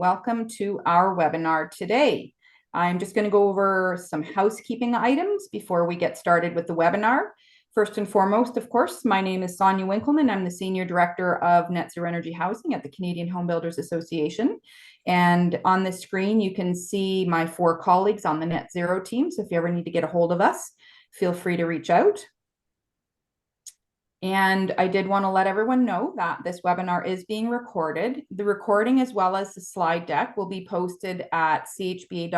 welcome to our webinar today. I'm just going to go over some housekeeping items before we get started with the webinar. First and foremost, of course, my name is Sonia Winkleman. I'm the Senior Director of Net Zero Energy Housing at the Canadian Home Builders Association. And on the screen, you can see my 4 colleagues on the Net Zero team. So if you ever need to get a hold of us, feel free to reach out. And I did want to let everyone know that this webinar is being recorded. The recording, as well as the slide deck, will be posted at chba.ca/NZ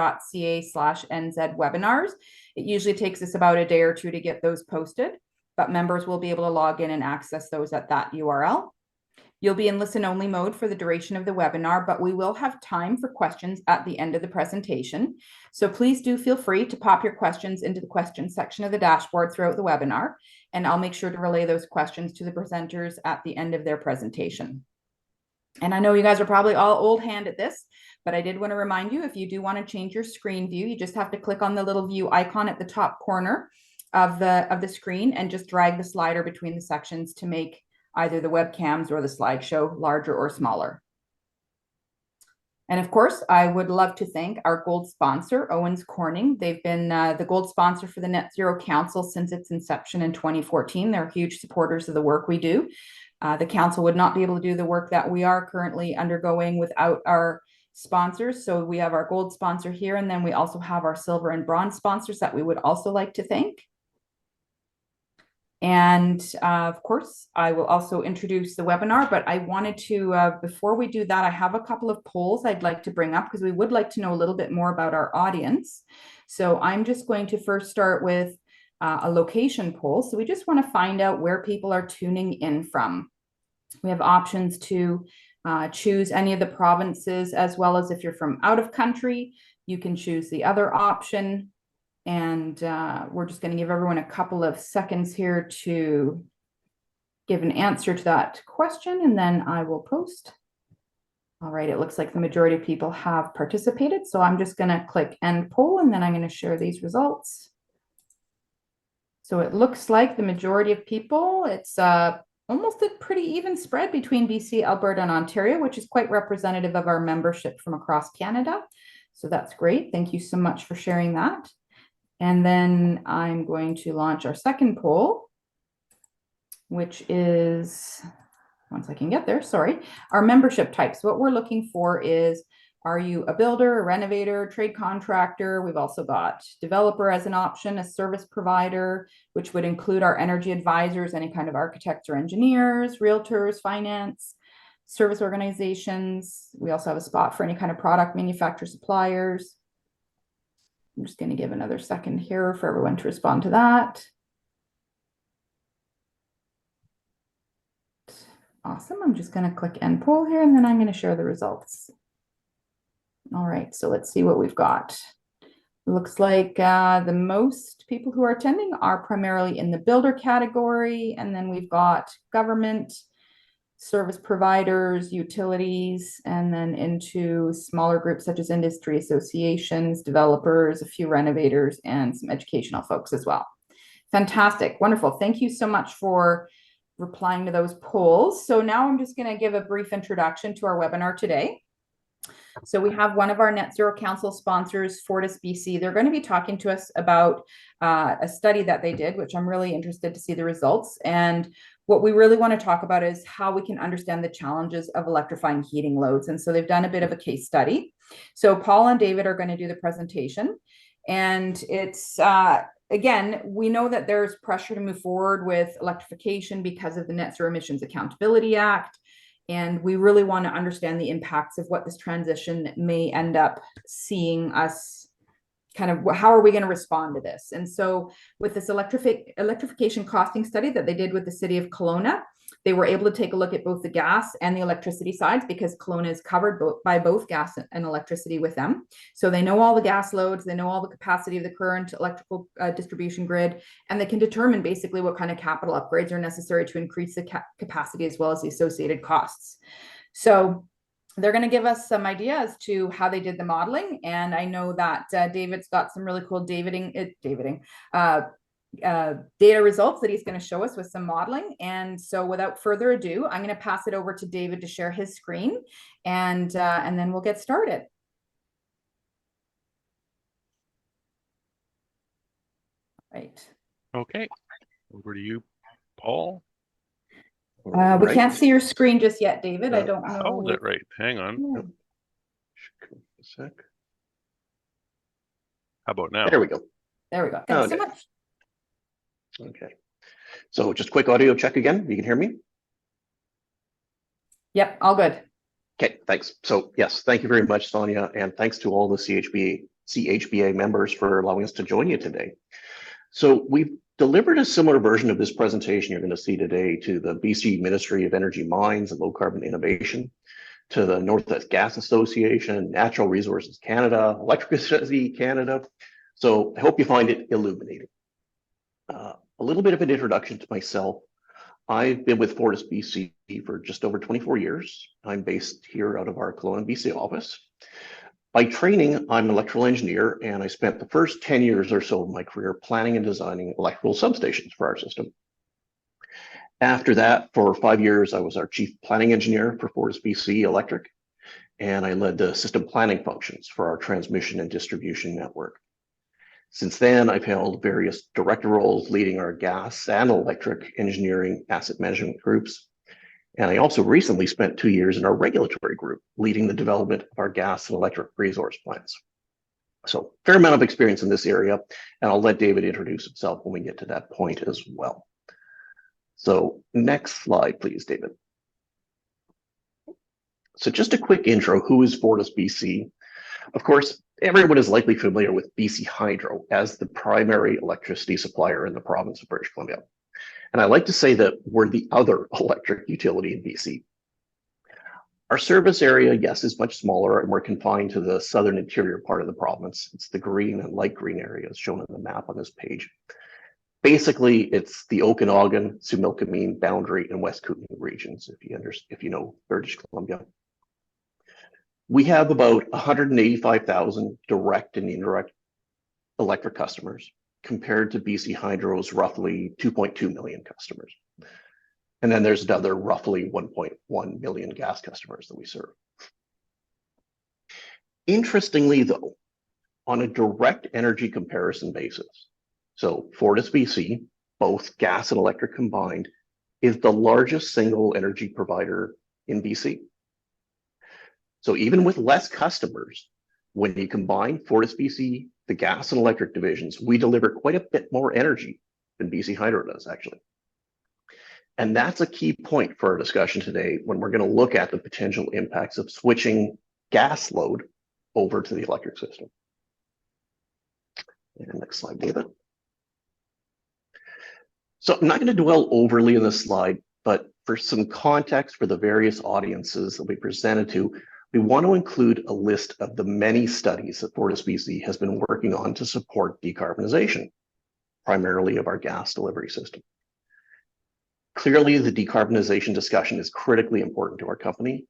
webinars. It usually takes us about a day or 2 to get those posted, but members will be able to log in and access those at that URL. You'll be in listen-only mode for the duration of the webinar, but we will have time for questions at the end of the presentation. So please do feel free to pop your questions into the questions section of the dashboard throughout the webinar, and I'll make sure to relay those questions to the presenters at the end of their presentation. And I know you guys are probably all old hand at this, but I did want to remind you, if you do want to change your screen view, you just have to click on the little view icon at the top corner of the screen and just drag the slider between the sections to make either the webcams or the slideshow larger or smaller. And of course, I would love to thank our gold sponsor, Owens Corning. They've been the gold sponsor for the Net Zero Council since its inception in 2014. They're huge supporters of the work we do. The council would not be able to do the work that we are currently undergoing without our sponsors. So we have our gold sponsor here, and then we also have our silver and bronze sponsors that we would also like to thank. And of course, I will also introduce the webinar, but I wanted to, before we do that, I have a couple of polls I'd like to bring up because we would like to know a little bit more about our audience. So I'm just going to first start with a location poll. So we just want to find out where people are tuning in from. We have options to choose any of the provinces, as well as if you're from out of country, you can choose the other option. And we're just going to give everyone a couple of seconds here to give an answer to that question, and then I will post. All right, it looks like the majority of people have participated, so I'm just going to click end poll, and then I'm going to share these results. So it looks like the majority of people, it's almost a pretty even spread between BC, Alberta, and Ontario, which is quite representative of our membership from across Canada. So that's great. Thank you so much for sharing that. And then I'm going to launch our second poll, which is, once I can get there, sorry, our membership types. What we're looking for is, are you a builder, a renovator, trade contractor? We've also got developer as an option, a service provider, which would include our energy advisors, any kind of architects or engineers, realtors, finance, service organizations. We also have a spot for any kind of product manufacturer suppliers. I'm just going to give another second here for everyone to respond to that. Awesome. I'm just going to click end poll here, and then I'm going to share the results. All right, so let's see what we've got. It looks like the most people who are attending are primarily in the builder category, and then we've got government, service providers, utilities, and then into smaller groups such as industry associations, developers, a few renovators, and some educational folks as well. Fantastic. Wonderful. Thank you so much for replying to those polls. So now I'm just going to give a brief introduction to our webinar today. So we have one of our Net Zero Council sponsors, FortisBC. They're going to be talking to us about a study that they did, which I'm really interested to see the results. And what we really want to talk about is how we can understand the challenges of electrifying heating loads. And so they've done a bit of a case study. So Paul and David are going to do the presentation. And it's, again, we know that there's pressure to move forward with electrification because of the Net Zero Emissions Accountability Act. And we really want to understand the impacts of what this transition may end up seeing us kind of, how are we going to respond to this? And so with this electrification costing study that they did with the city of Kelowna, they were able to take a look at both the gas and the electricity sides, because Kelowna is covered by both gas and electricity with them. So they know all the gas loads, they know all the capacity of the current electrical distribution grid, and they can determine basically what kind of capital upgrades are necessary to increase the capacity as well as the associated costs. So they're going to give us some idea as to how they did the modeling. And I know that David's got some really cool data results that he's going to show us with some modeling. And so without further ado, I'm going to pass it over to David to share his screen, and then we'll get started. Right. Okay, over to you, Paul. We can't see your screen just yet, David. I don't know. Oh, is that right? Hang on. Yeah. A sec. How about now? There we go. There we go. Thanks so Okay. much. Okay. So just quick audio check again. You can hear me? Yep, all good. Okay, thanks. So yes, thank you very much, Sonia, and thanks to all the CHBA members for allowing us to join you today. So we've delivered a similar version of this presentation you're going to see today to the BC Ministry of Energy Mines and Low Carbon Innovation, to the Northwest Gas Association, Natural Resources Canada, Electricity Canada. So I hope you find it illuminating. A little bit of an introduction to myself. I've been with FortisBC for just over 24 years. I'm based here out of our Kelowna, BC office. By training, I'm an electrical engineer, and I spent the first 10 years or so of my career planning and designing electrical substations for our system. After that, for 5 years, I was our chief planning engineer for FortisBC Electric, and I led the system planning functions for our transmission and distribution network. Since then, I've held various director roles leading our gas and electric engineering asset management groups. And I also recently spent 2 years in our regulatory group, leading the development of our gas and electric resource plans. So fair amount of experience in this area, and I'll let David introduce himself when we get to that point as well. So next slide, please, David. So just a quick intro, who is FortisBC? Of course, everyone is likely familiar with BC Hydro as the primary electricity supplier in the province of British Columbia. And I like to say that we're the other electric utility in BC. Our service area, yes, is much smaller, and we're confined to the southern interior part of the province. It's the green and light green areas shown on the map on this page. Basically, it's the Okanagan, Similkameen, Boundary, and West Kootenay regions, if you know British Columbia. We have about 185,000 direct and indirect electric customers compared to BC Hydro's roughly 2.2 million customers. And then there's another roughly 1.1 million gas customers that we serve. Interestingly, though, on a direct energy comparison basis, so FortisBC, both gas and electric combined, is the largest single energy provider in BC. So even with less customers, when you combine FortisBC, the gas and electric divisions, we deliver quite a bit more energy than BC Hydro does, actually. And that's a key point for our discussion today when we're going to look at the potential impacts of switching gas load over to the electric system. And next slide, David. So I'm not going to dwell overly on this slide, but for some context for the various audiences that we presented to, we want to include a list of the many studies that FortisBC has been working on to support decarbonization, primarily of our gas delivery system. Clearly, the decarbonization discussion is critically important to our company,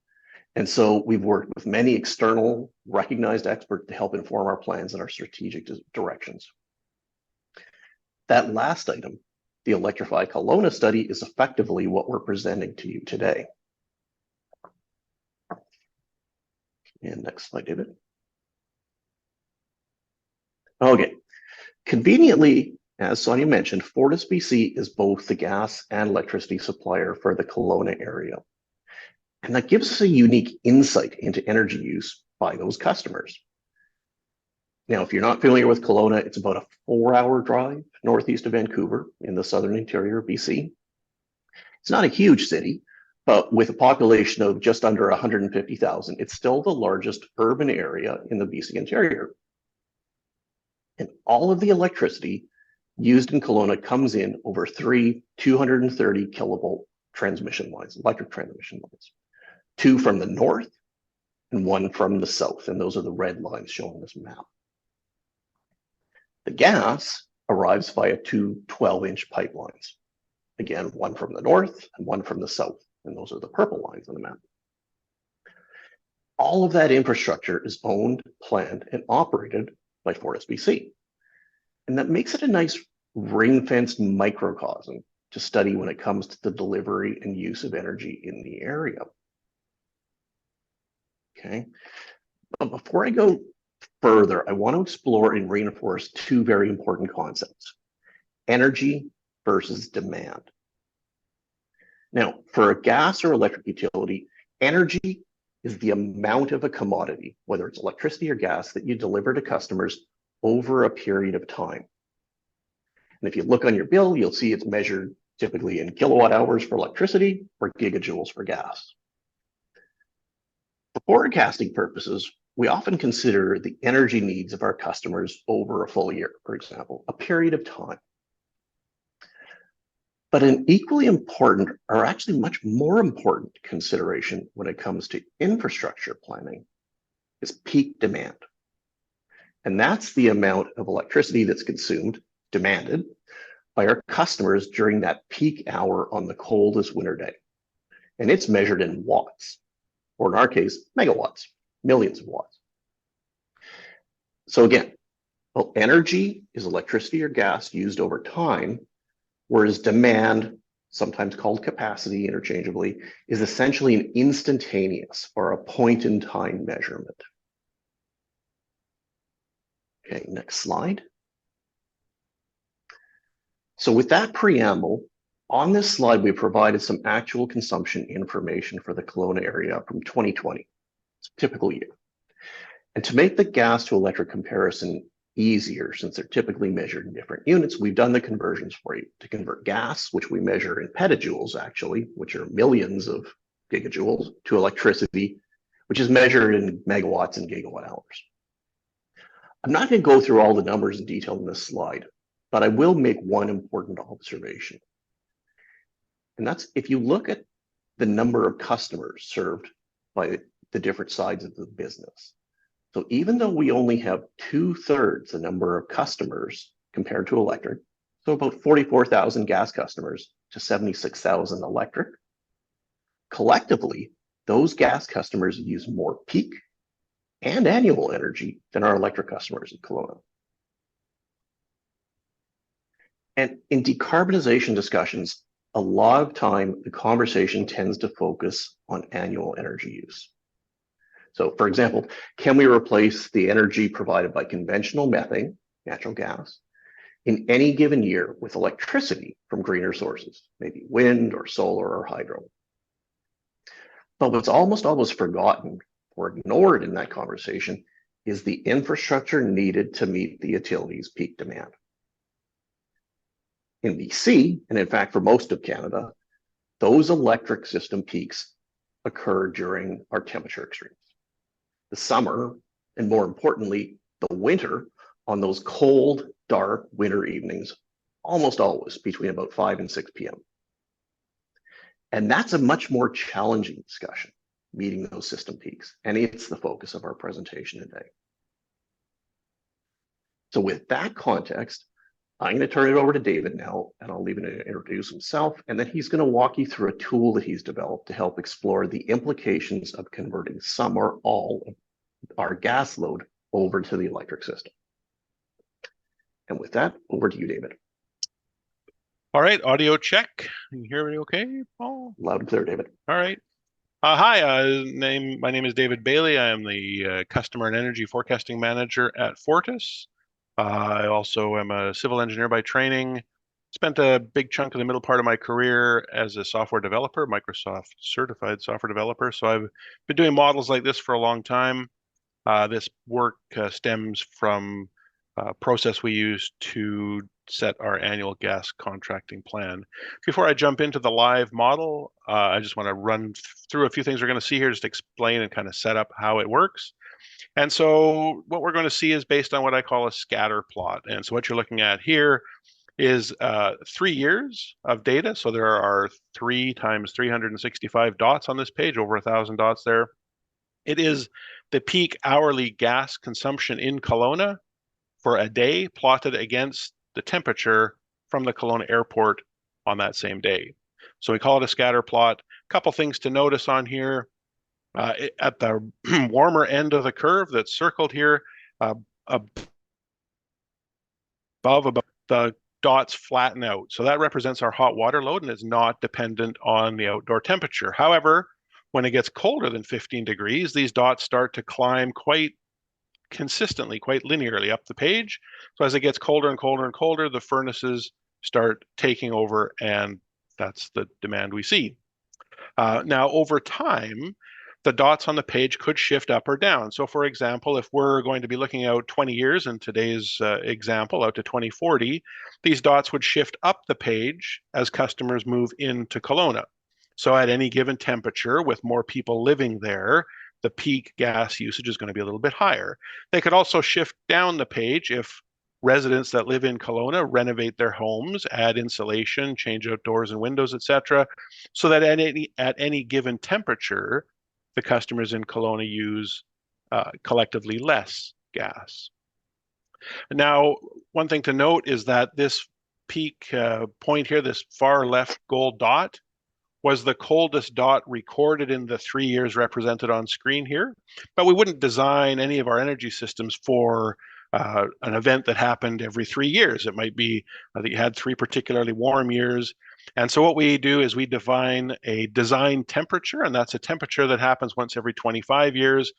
and so we've worked with many external recognized experts to help inform our plans and our strategic directions. That last item, the Electrify Kelowna study, is effectively what we're presenting to you today. And next slide, David. Okay, conveniently, as Sonia mentioned, FortisBC is both the gas and electricity supplier for the Kelowna area. And that gives us a unique insight into energy use by those customers. Now, if you're not familiar with Kelowna, it's about a 4-hour drive northeast of Vancouver in the southern interior of BC. It's not a huge city, but with a population of just under 150,000, it's still the largest urban area in the BC interior. And all of the electricity used in Kelowna comes in over 3 230 kilovolt transmission lines, electric transmission lines, 2 from the north and 1 from the south. And those are the red lines shown on this map. The gas arrives via 2 12-inch pipelines. Again, 1 from the north and 1 from the south. And those are the purple lines on the map. All of that infrastructure is owned, planned, and operated by FortisBC. And that makes it a nice ring-fenced microcosm to study when it comes to the delivery and use of energy in the area. Okay, but before I go further, I want to explore and reinforce two very important concepts: energy versus demand. Now, for a gas or electric utility, energy is the amount of a commodity, whether it's electricity or gas, that you deliver to customers over a period of time. And if you look on your bill, you'll see it's measured typically in kilowatt hours for electricity or gigajoules for gas. For forecasting purposes, we often consider the energy needs of our customers over a full year, for example, a period of time. But an equally important, or actually much more important consideration when it comes to infrastructure planning is peak demand. And that's the amount of electricity that's consumed, demanded, by our customers during that peak hour on the coldest winter day. And it's measured in watts, or in our case, megawatts, millions of watts. So again, well, energy is electricity or gas used over time, whereas demand, sometimes called capacity interchangeably, is essentially an instantaneous or a point-in-time measurement. Okay, next slide. So with that preamble, on this slide, we provided some actual consumption information for the Kelowna area from 2020. It's a typical year. And to make the gas to electric comparison easier, since they're typically measured in different units, we've done the conversions for you to convert gas, which we measure in petajoules actually, which are millions of gigajoules, to electricity, which is measured in megawatts and gigawatt hours. I'm not going to go through all the numbers in detail in this slide, but I will make one important observation. And that's if you look at the number of customers served by the different sides of the business. So even though we only have 2/3 the number of customers compared to electric, so about 44,000 gas customers to 76,000 electric, collectively, those gas customers use more peak and annual energy than our electric customers in Kelowna. And in decarbonization discussions, a lot of time, the conversation tends to focus on annual energy use. So for example, can we replace the energy provided by conventional methane, natural gas, in any given year with electricity from greener sources, maybe wind or solar or hydro? But what's almost always forgotten or ignored in that conversation is the infrastructure needed to meet the utility's peak demand. In BC, and in fact for most of Canada, those electric system peaks occur during our temperature extremes. The summer, and more importantly, the winter, on those cold, dark winter evenings, almost always between about 5 and 6 p.m. And that's a much more challenging discussion, meeting those system peaks. And it's the focus of our presentation today. So with that context, I'm going to turn it over to David now, and I'll leave him to introduce himself, and then he's going to walk you through a tool that he's developed to help explore the implications of converting some or all of our gas load over to the electric system. And with that, over to you, David. All right, audio check. Can you hear me okay, Paul? Loud and clear, David. All right. Hi, my name is David Bailey. I am the Customer and Energy Forecasting Manager at Fortis. I also am a civil engineer by training. Spent a big chunk of the middle part of my career as a software developer, Microsoft certified software developer. So I've been doing models like this for a long time. This work stems from a process we use to set our annual gas contracting plan. Before I jump into the live model, I just want to run through a few things we're going to see here, just to explain and kind of set up how it works. And so what we're going to see is based on what I call a scatter plot. And so what you're looking at here is 3 years of data. So there are 3 times 365 dots on this page, over 1,000 dots there. It is the peak hourly gas consumption in Kelowna for a day plotted against the temperature from the Kelowna airport on that same day. So we call it a scatter plot. A couple things to notice on here. At the warmer end of the curve that's circled here, above about the dots flatten out. So that represents our hot water load, and it's not dependent on the outdoor temperature. However, when it gets colder than 15 degrees, these dots start to climb quite consistently, quite linearly up the page. So as it gets colder and colder and colder, the furnaces start taking over, and that's the demand we see. Now, over time, the dots on the page could shift up or down. So for example, if we're going to be looking out 20 years in today's example, out to 2040, these dots would shift up the page as customers move into Kelowna. So at any given temperature, with more people living there, the peak gas usage is going to be a little bit higher. They could also shift down the page if residents that live in Kelowna renovate their homes, add insulation, change out doors and windows, etc., so that at any given temperature, the customers in Kelowna use collectively less gas. Now, one thing to note is that this peak point here, this far left gold dot, was the coldest dot recorded in the 3 years represented on screen here. But we wouldn't design any of our energy systems for an event that happened every 3 years. It might be that you had 3 particularly warm years. And so what we do is we define a design temperature, and that's a temperature that happens once every 25 years.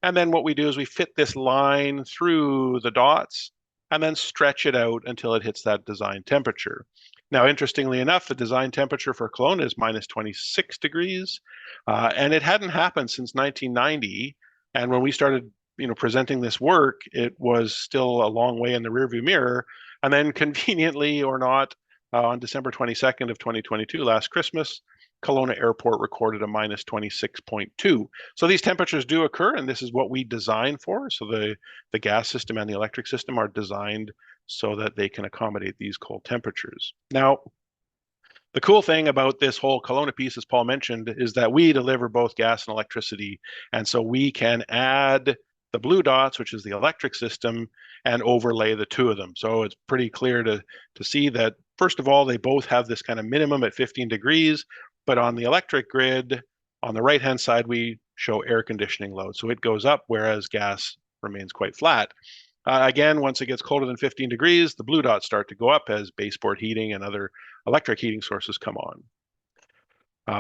And then what we do is we fit this line through the dots and then stretch it out until it hits that design temperature. Now, interestingly enough, the design temperature for Kelowna is minus 26 degrees, and it hadn't happened since 1990. And when we started, presenting this work, it was still a long way in the rearview mirror. And then, conveniently or not, on December 22nd of 2022, last Christmas, Kelowna Airport recorded a minus 26.2. So these temperatures do occur, and this is what we design for. So the gas system and the electric system are designed so that they can accommodate these cold temperatures. Now, the cool thing about this whole Kelowna piece, as Paul mentioned, is that we deliver both gas and electricity. And so we can add the blue dots, which is the electric system, and overlay the two of them. So it's pretty clear to see that, first of all, they both have this kind of minimum at 15 degrees, but on the electric grid, on the right-hand side, we show air conditioning load. So it goes up, whereas gas remains quite flat. Again, once it gets colder than 15 degrees, the blue dots start to go up as baseboard heating and other electric heating sources come on.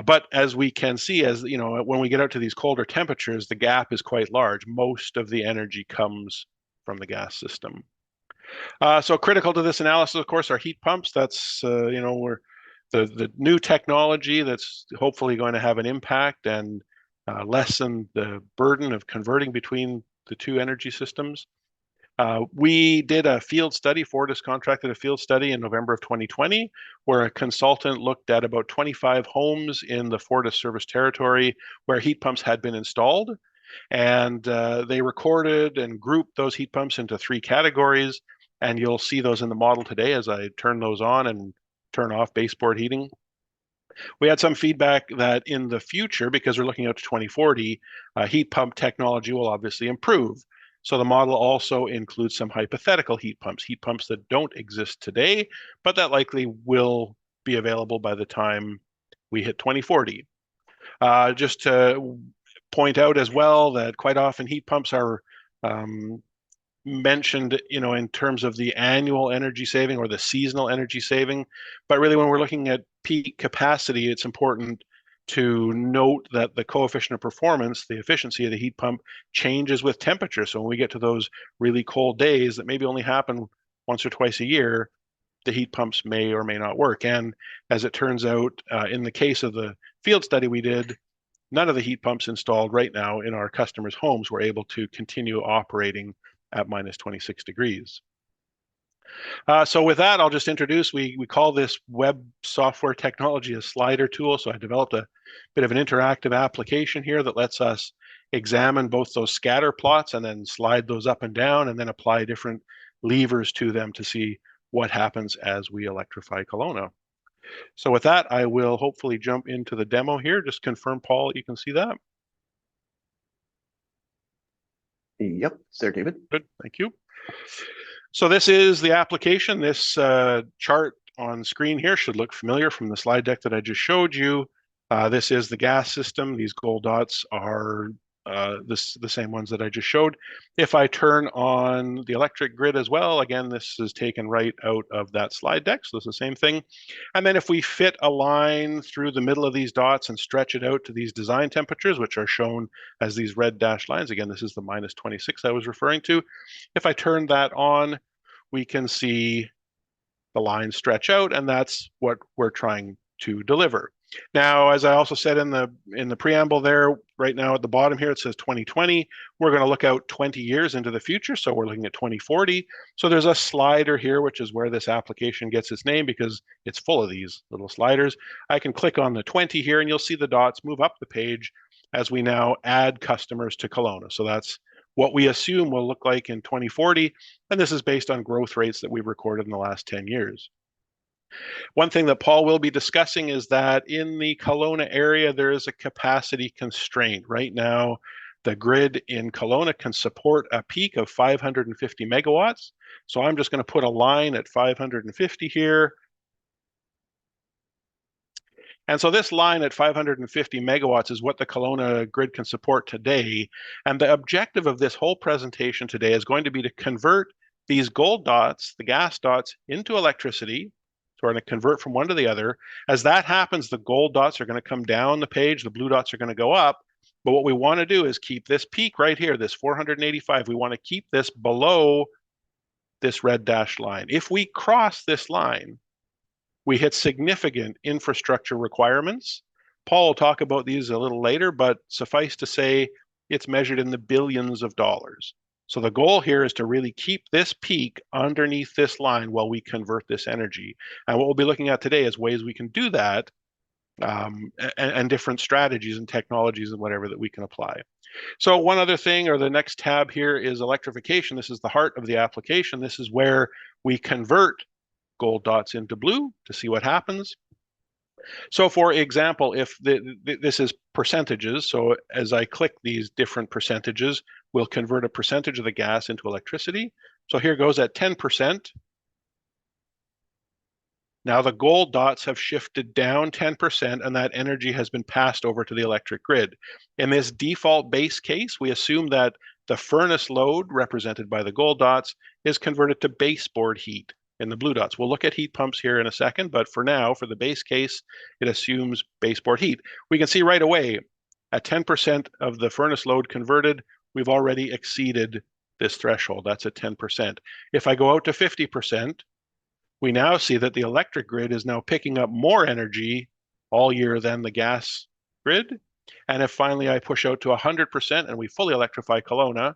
But as we can see, when we get out to these colder temperatures, the gap is quite large. Most of the energy comes from the gas system. So critical to this analysis, of course, are heat pumps. That's, the new technology that's hopefully going to have an impact and lessen the burden of converting between the two energy systems. We did a field study, Fortis contracted a field study in November of 2020, where a consultant looked at about 25 homes in the Fortis service territory where heat pumps had been installed. And they recorded and grouped those heat pumps into 3 categories. And you'll see those in the model today as I turn those on and turn off baseboard heating. We had some feedback that in the future, because we're looking out to 2040, heat pump technology will obviously improve. So the model also includes some hypothetical heat pumps that don't exist today, but that likely will be available by the time we hit 2040. Just to point out as well that quite often heat pumps are mentioned, in terms of the annual energy saving or the seasonal energy saving. But really, when we're looking at peak capacity, it's important to note that the coefficient of performance, the efficiency of the heat pump, changes with temperature. So when we get to those really cold days that maybe only happen once or twice a year, the heat pumps may or may not work. And as it turns out, in the case of the field study we did, none of the heat pumps installed right now in our customers' homes were able to continue operating at minus 26 degrees. So with that, I'll just introduce, we call this web software technology a slider tool. So I developed a bit of an interactive application here that lets us examine both those scatter plots and then slide those up and down and then apply different levers to them to see what happens as we electrify Kelowna. So with that, I will hopefully jump into the demo here. Just confirm, Paul, you can see that. Yep, it's there, David. Good, thank you. So this is the application. This chart on screen here should look familiar from the slide deck that I just showed you. This is the gas system. These gold dots are the same ones that I just showed. If I turn on the electric grid as well, again, this is taken right out of that slide deck, so it's the same thing. And then if we fit a line through the middle of these dots and stretch it out to these design temperatures, which are shown as these red dashed lines, again, this is the -26 I was referring to. If I turn that on, we can see the lines stretch out, and that's what we're trying to deliver. Now, as I also said in the preamble there, right now at the bottom here, it says 2020. We're going to look out 20 years into the future, so we're looking at 2040. So there's a slider here, which is where this application gets its name because it's full of these little sliders. I can click on the 20 here, and you'll see the dots move up the page as we now add customers to Kelowna. So that's what we assume will look like in 2040, and this is based on growth rates that we've recorded in the last 10 years. One thing that Paul will be discussing is that in the Kelowna area, there is a capacity constraint. Right now, the grid in Kelowna can support a peak of 550 megawatts. So I'm just going to put a line at 550 here. And so this line at 550 megawatts is what the Kelowna grid can support today. And the objective of this whole presentation today is going to be to convert these gold dots, the gas dots, into electricity. So we're going to convert from one to the other. As that happens, the gold dots are going to come down the page, the blue dots are going to go up. But what we want to do is keep this peak right here, this 485. We want to keep this below this red dashed line. If we cross this line, we hit significant infrastructure requirements. Paul will talk about these a little later, but suffice to say, it's measured in the billions of dollars. So the goal here is to really keep this peak underneath this line while we convert this energy. And what we'll be looking at today is ways we can do that, and different strategies and technologies and whatever that we can apply. So one other thing, or the next tab here, is electrification. This is the heart of the application. This is where we convert gold dots into blue to see what happens. So for example, if this is percentages, so as I click these different percentages, we'll convert a percentage of the gas into electricity. So here goes at 10%. Now the gold dots have shifted down 10%, and that energy has been passed over to the electric grid. In this default base case, we assume that the furnace load, represented by the gold dots, is converted to baseboard heat in the blue dots. We'll look at heat pumps here in a second, but for now, for the base case, it assumes baseboard heat. We can see right away, at 10% of the furnace load converted, we've already exceeded this threshold. That's at 10%. If I go out to 50%, we now see that the electric grid is now picking up more energy all year than the gas grid. And if finally I push out to 100% and we fully electrify Kelowna,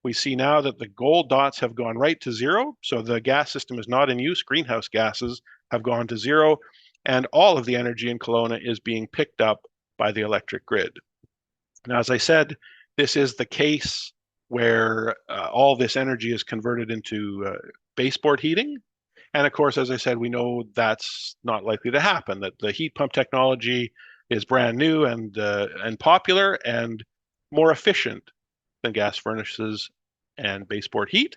we see now that the gold dots have gone right to zero. So the gas system is not in use. Greenhouse gases have gone to zero. And all of the energy in Kelowna is being picked up by the electric grid. Now, as I said, this is the case where all this energy is converted into baseboard heating. And of course, as I said, we know that's not likely to happen, that the heat pump technology is brand new and popular and more efficient than gas furnaces and baseboard heat.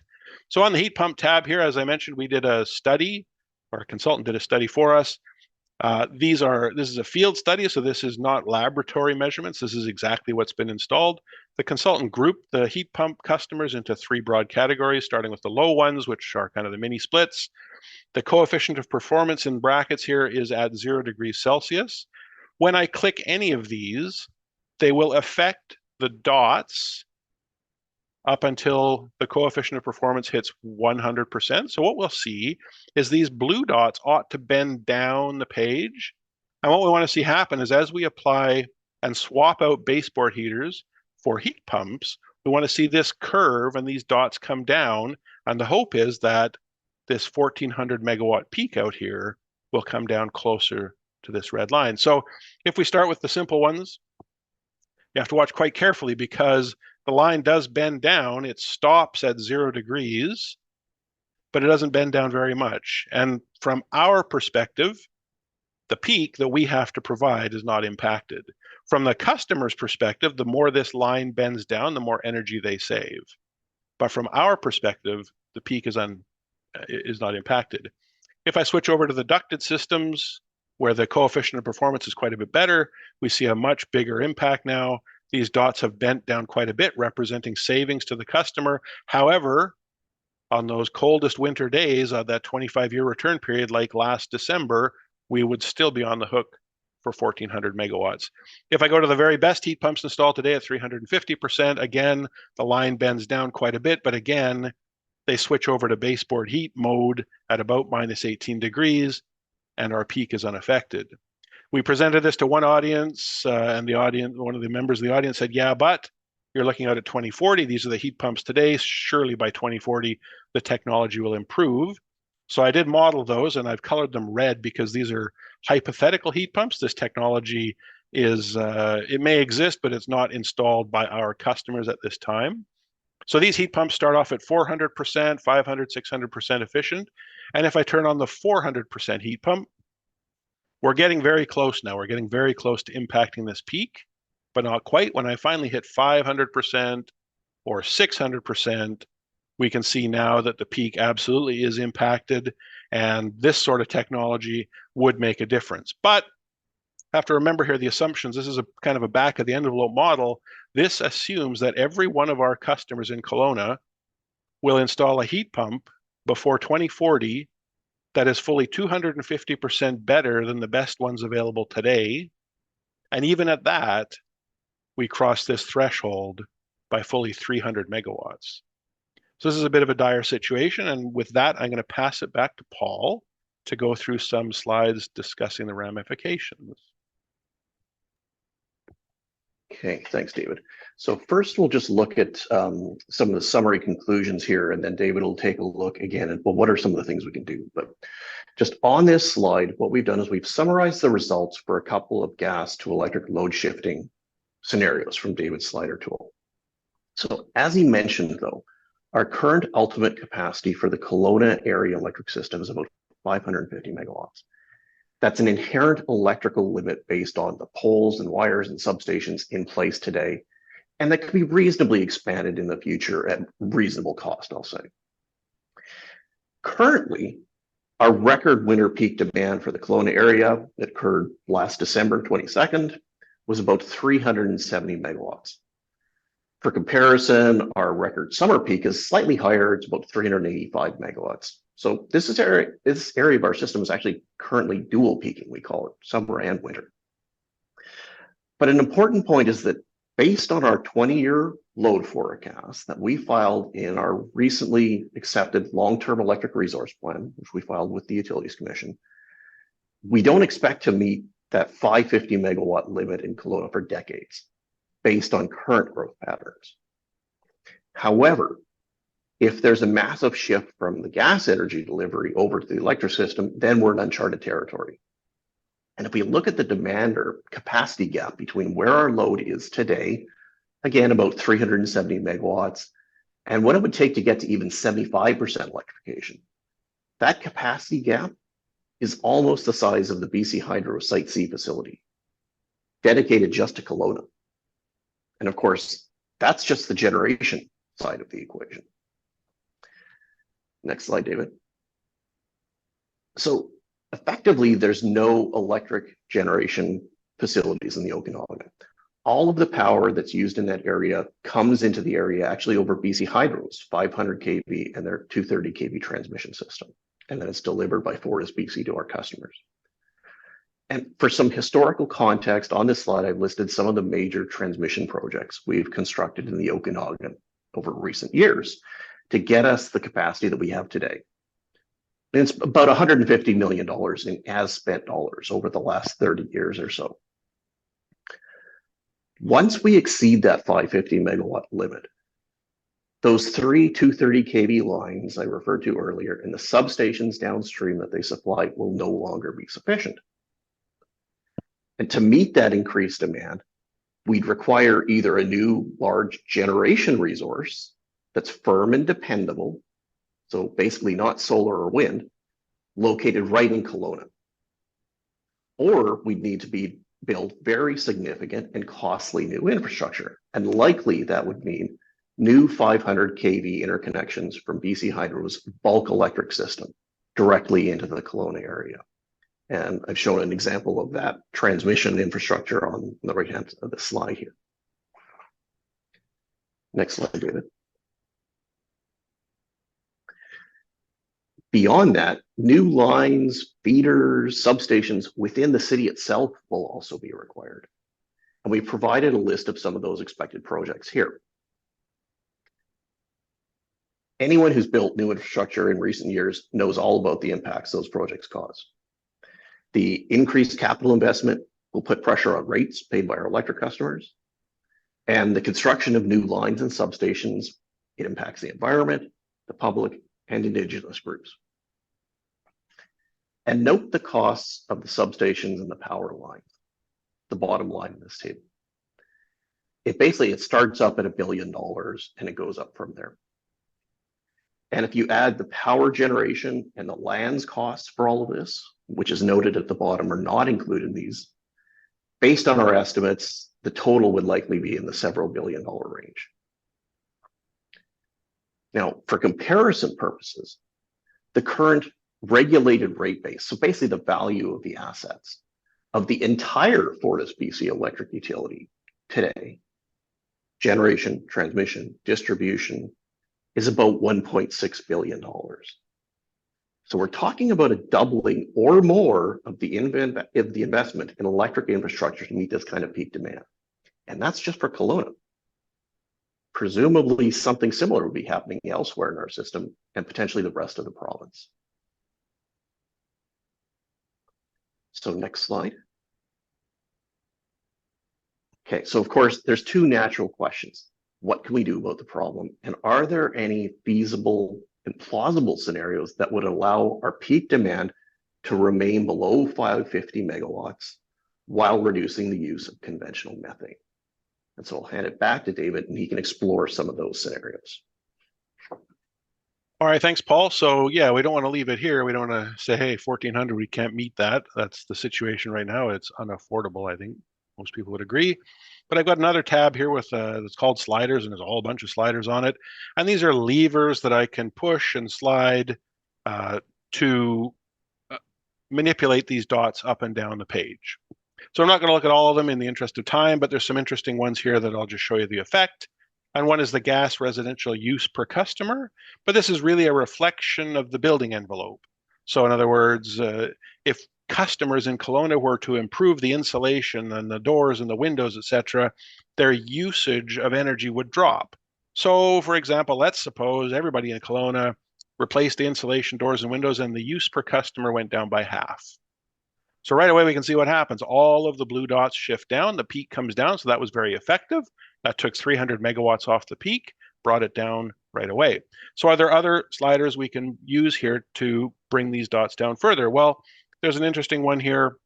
So on the heat pump tab here, as I mentioned, we did a study, or a consultant did a study for us. This is a field study, so this is not laboratory measurements. This is exactly what's been installed. The consultant grouped the heat pump customers into three broad categories, starting with the low ones, which are kind of the mini splits. The coefficient of performance in brackets here is at 0 degrees Celsius. When I click any of these, they will affect the dots up until the coefficient of performance hits 100%. So what we'll see is these blue dots ought to bend down the page. And what we want to see happen is as we apply and swap out baseboard heaters for heat pumps, we want to see this curve and these dots come down. And the hope is that this 1400 megawatt peak out here will come down closer to this red line. So if we start with the simple ones, you have to watch quite carefully because the line does bend down. It stops at 0 degrees, but it doesn't bend down very much. And from our perspective, the peak that we have to provide is not impacted. From the customer's perspective, the more this line bends down, the more energy they save. But from our perspective, the peak is not impacted. If I switch over to the ducted systems, where the coefficient of performance is quite a bit better, we see a much bigger impact now. These dots have bent down quite a bit, representing savings to the customer. However, on those coldest winter days of that 25-year return period, like last December, we would still be on the hook for 1,400 megawatts. If I go to the very best heat pumps installed today at 350%, again, the line bends down quite a bit, but again, they switch over to baseboard heat mode at about minus 18 degrees, and our peak is unaffected. We presented this to one audience, and the audience, one of the members of the audience said, yeah, but you're looking out at 2040. These are the heat pumps today. Surely by 2040, the technology will improve. So I did model those, and I've colored them red because these are hypothetical heat pumps. This technology is, it may exist, but it's not installed by our customers at this time. So these heat pumps start off at 400%, 500, 600% efficient. And if I turn on the 400% heat pump, we're getting very close now. We're getting very close to impacting this peak, but not quite. When I finally hit 500% or 600%, we can see now that the peak absolutely is impacted, and this sort of technology would make a difference. But have to remember here the assumptions. This is a kind of a back of the envelope model. This assumes that every one of our customers in Kelowna will install a heat pump before 2040 that is fully 250% better than the best ones available today. And even at that, we cross this threshold by fully 300 megawatts. So this is a bit of a dire situation. And with that, I'm going to pass it back to Paul to go through some slides discussing the ramifications. Okay, thanks, David. So first, we'll just look at some of the summary conclusions here, and then David will take a look again at, well, what are some of the things we can do? But just on this slide, what we've done is we've summarized the results for a couple of gas to electric load shifting scenarios from David's slider tool. So as he mentioned, though, our current ultimate capacity for the Kelowna area electric system is about 550 megawatts. That's an inherent electrical limit based on the poles and wires and substations in place today, and that can be reasonably expanded in the future at reasonable cost, I'll say. Currently, our record winter peak demand for the Kelowna area that occurred last December 22nd was about 370 megawatts. For comparison, our record summer peak is slightly higher. It's about 385 megawatts. So this area of our system is actually currently dual peaking, we call it, summer and winter. But an important point is that based on our 20-year load forecast that we filed in our recently accepted long-term electric resource plan, which we filed with the Utilities Commission, we don't expect to meet that 550 megawatt limit in Kelowna for decades based on current growth patterns. However, if there's a massive shift from the gas energy delivery over to the electric system, then we're in uncharted territory. And if we look at the demand or capacity gap between where our load is today, again, about 370 megawatts, and what it would take to get to even 75% electrification, that capacity gap is almost the size of the BC Hydro Site C facility, dedicated just to Kelowna. And of course, that's just the generation side of the equation. Next slide, David. So effectively, there's no electric generation facilities in the Okanagan. All of the power that's used in that area comes into the area actually over BC Hydro's 500 kV and their 230 kV transmission system. And then it's delivered by FortisBC to our customers. And for some historical context on this slide, I've listed some of the major transmission projects we've constructed in the Okanagan over recent years to get us the capacity that we have today. And it's about $150 million in as-spent dollars over the last 30 years or so. Once we exceed that 550 megawatt limit, those three 230 kV lines I referred to earlier and the substations downstream that they supply will no longer be sufficient. And to meet that increased demand, we'd require either a new large generation resource that's firm and dependable, so basically not solar or wind, located right in Kelowna. Or we'd need to build very significant and costly new infrastructure. And likely that would mean new 500 kV interconnections from BC Hydro's bulk electric system directly into the Kelowna area. And I've shown an example of that transmission infrastructure on the right hand of the slide here. Next slide, David. Beyond that, new lines, feeders, substations within the city itself will also be required. And we provided a list of some of those expected projects here. Anyone who's built new infrastructure in recent years knows all about the impacts those projects cause. The increased capital investment will put pressure on rates paid by our electric customers. And the construction of new lines and substations, it impacts the environment, the public, and Indigenous groups. And note the costs of the substations and the power lines, the bottom line in this table. It starts up at $1 billion and it goes up from there. And if you add the power generation and the lands costs for all of this, which is noted at the bottom, are not included in these, based on our estimates, the total would likely be in the several $billion-dollar range. Now, for comparison purposes, the current regulated rate base, so basically the value of the assets of the entire FortisBC electric utility today, generation, transmission, distribution, is about $1.6 billion. So we're talking about a doubling or more of the investment in electric infrastructure to meet this kind of peak demand. And that's just for Kelowna. Presumably something similar would be happening elsewhere in our system and potentially the rest of the province. So next slide. Okay, so of course, there's two natural questions. What can we do about the problem? And are there any feasible and plausible scenarios that would allow our peak demand to remain below 550 megawatts while reducing the use of conventional methane? And so I'll hand it back to David and he can explore some of those scenarios. All right, thanks, Paul. So yeah, we don't want to leave it here. We don't want to say, hey, 1400, we can't meet that. That's the situation right now. It's unaffordable, I think most people would agree. But I've got another tab here with it's called sliders, and there's a whole bunch of sliders on it. And these are levers that I can push and slide to manipulate these dots up and down the page. So I'm not going to look at all of them in the interest of time, but there's some interesting ones here that I'll just show you the effect. And one is the gas residential use per customer, but this is really a reflection of the building envelope. So in other words, if customers in Kelowna were to improve the insulation and the doors and the windows, etc., their usage of energy would drop. So for example, let's suppose everybody in Kelowna replaced the insulation, doors and windows, and the use per customer went down by half. So right away, we can see what happens. All of the blue dots shift down, the peak comes down, so that was very effective. That took 300 megawatts off the peak, brought it down right away. So are there other sliders we can use here to bring these dots down further? Well, there's an interesting one here.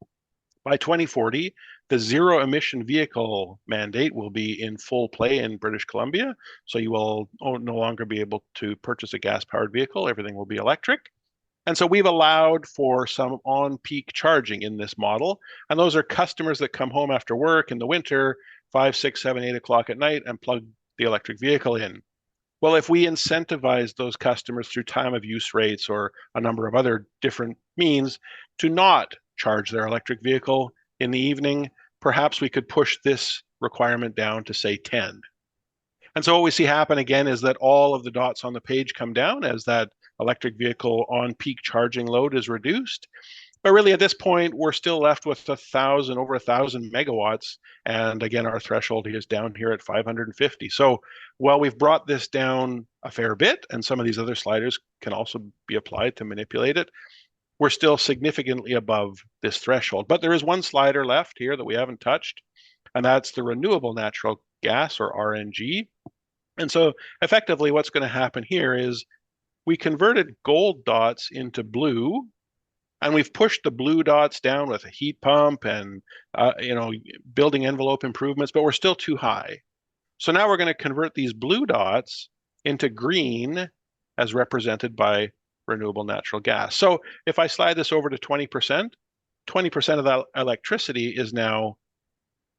By 2040, the zero emission vehicle mandate will be in full play in British Columbia. So you will no longer be able to purchase a gas powered vehicle. Everything will be electric. And so we've allowed for some on-peak charging in this model. And those are customers that come home after work in the winter, 5, 6, 7, 8 o'clock at night and plug the electric vehicle in. Well, if we incentivize those customers through time of use rates or a number of other different means to not charge their electric vehicle in the evening, perhaps we could push this requirement down to say 10. And so what we see happen again is that all of the dots on the page come down as that electric vehicle on peak charging load is reduced. But really at this point, we're still left with over 1,000 megawatts. And again, our threshold is down here at 550. So while we've brought this down a fair bit, and some of these other sliders can also be applied to manipulate it, we're still significantly above this threshold. But there is one slider left here that we haven't touched, and that's the renewable natural gas, or RNG. And so effectively what's going to happen here is we converted gold dots into blue, and we've pushed the blue dots down with a heat pump and building envelope improvements, but we're still too high. So now we're going to convert these blue dots into green as represented by renewable natural gas. So if I slide this over to 20%, 20% of that electricity is now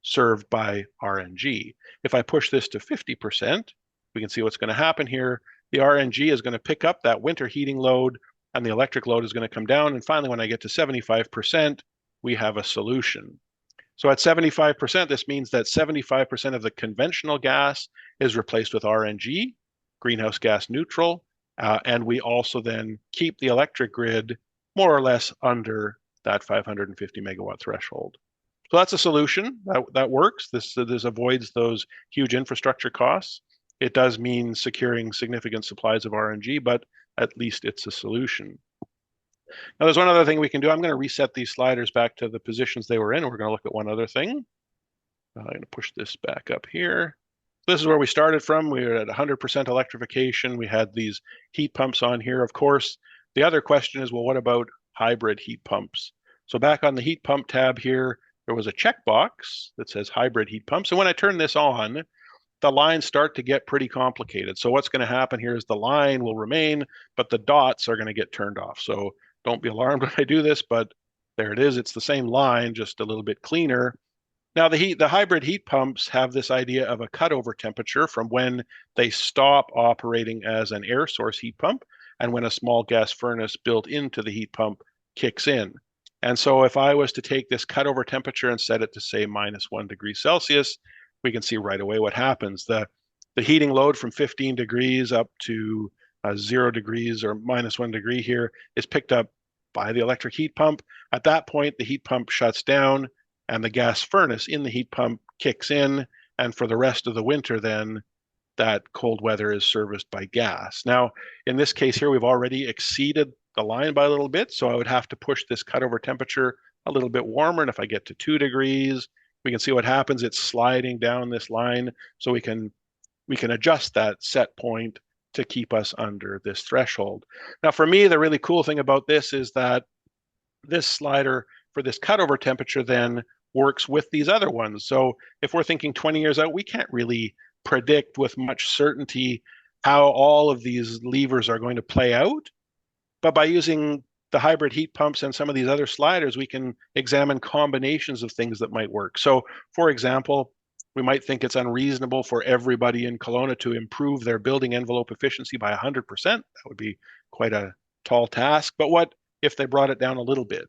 served by RNG. If I push this to 50%, we can see what's going to happen here. The RNG is going to pick up that winter heating load and the electric load is going to come down. And finally, when I get to 75%, we have a solution. So at 75%, this means that 75% of the conventional gas is replaced with RNG, greenhouse gas neutral, and we also then keep the electric grid more or less under that 550 megawatt threshold. So that's a solution that works. This avoids those huge infrastructure costs. It does mean securing significant supplies of RNG, but at least it's a solution. Now, there's one other thing we can do. I'm going to reset these sliders back to the positions they were in. We're going to look at one other thing. I'm going to push this back up here. This is where we started from. We were at 100% electrification. We had these heat pumps on here. Of course, the other question is, well, what about hybrid heat pumps? So back on the heat pump tab here, there was a checkbox that says hybrid heat pumps. And when I turn this on, the lines start to get pretty complicated. So what's going to happen here is the line will remain, but the dots are going to get turned off. So don't be alarmed when I do this, but there it is. It's the same line, just a little bit cleaner. Now, the hybrid heat pumps have this idea of a cutover temperature from when they stop operating as an air source heat pump and when a small gas furnace built into the heat pump kicks in. And so if I was to take this cutover temperature and set it to, say, -1 degree Celsius, we can see right away what happens. The heating load from 15 degrees up to 0 degrees or -1 degree here is picked up by the electric heat pump. At that point, the heat pump shuts down and the gas furnace in the heat pump kicks in. And for the rest of the winter, then that cold weather is serviced by gas. Now, in this case here, we've already exceeded the line by a little bit. So I would have to push this cutover temperature a little bit warmer. And if I get to 2 degrees, we can see what happens. It's sliding down this line. So we can adjust that set point to keep us under this threshold. Now, for me, the really cool thing about this is that this slider for this cutover temperature then works with these other ones. So if we're thinking 20 years out, we can't really predict with much certainty how all of these levers are going to play out. But by using the hybrid heat pumps and some of these other sliders, we can examine combinations of things that might work. So, for example, we might think it's unreasonable for everybody in Kelowna to improve their building envelope efficiency by 100%. That would be quite a tall task. But what if they brought it down a little bit?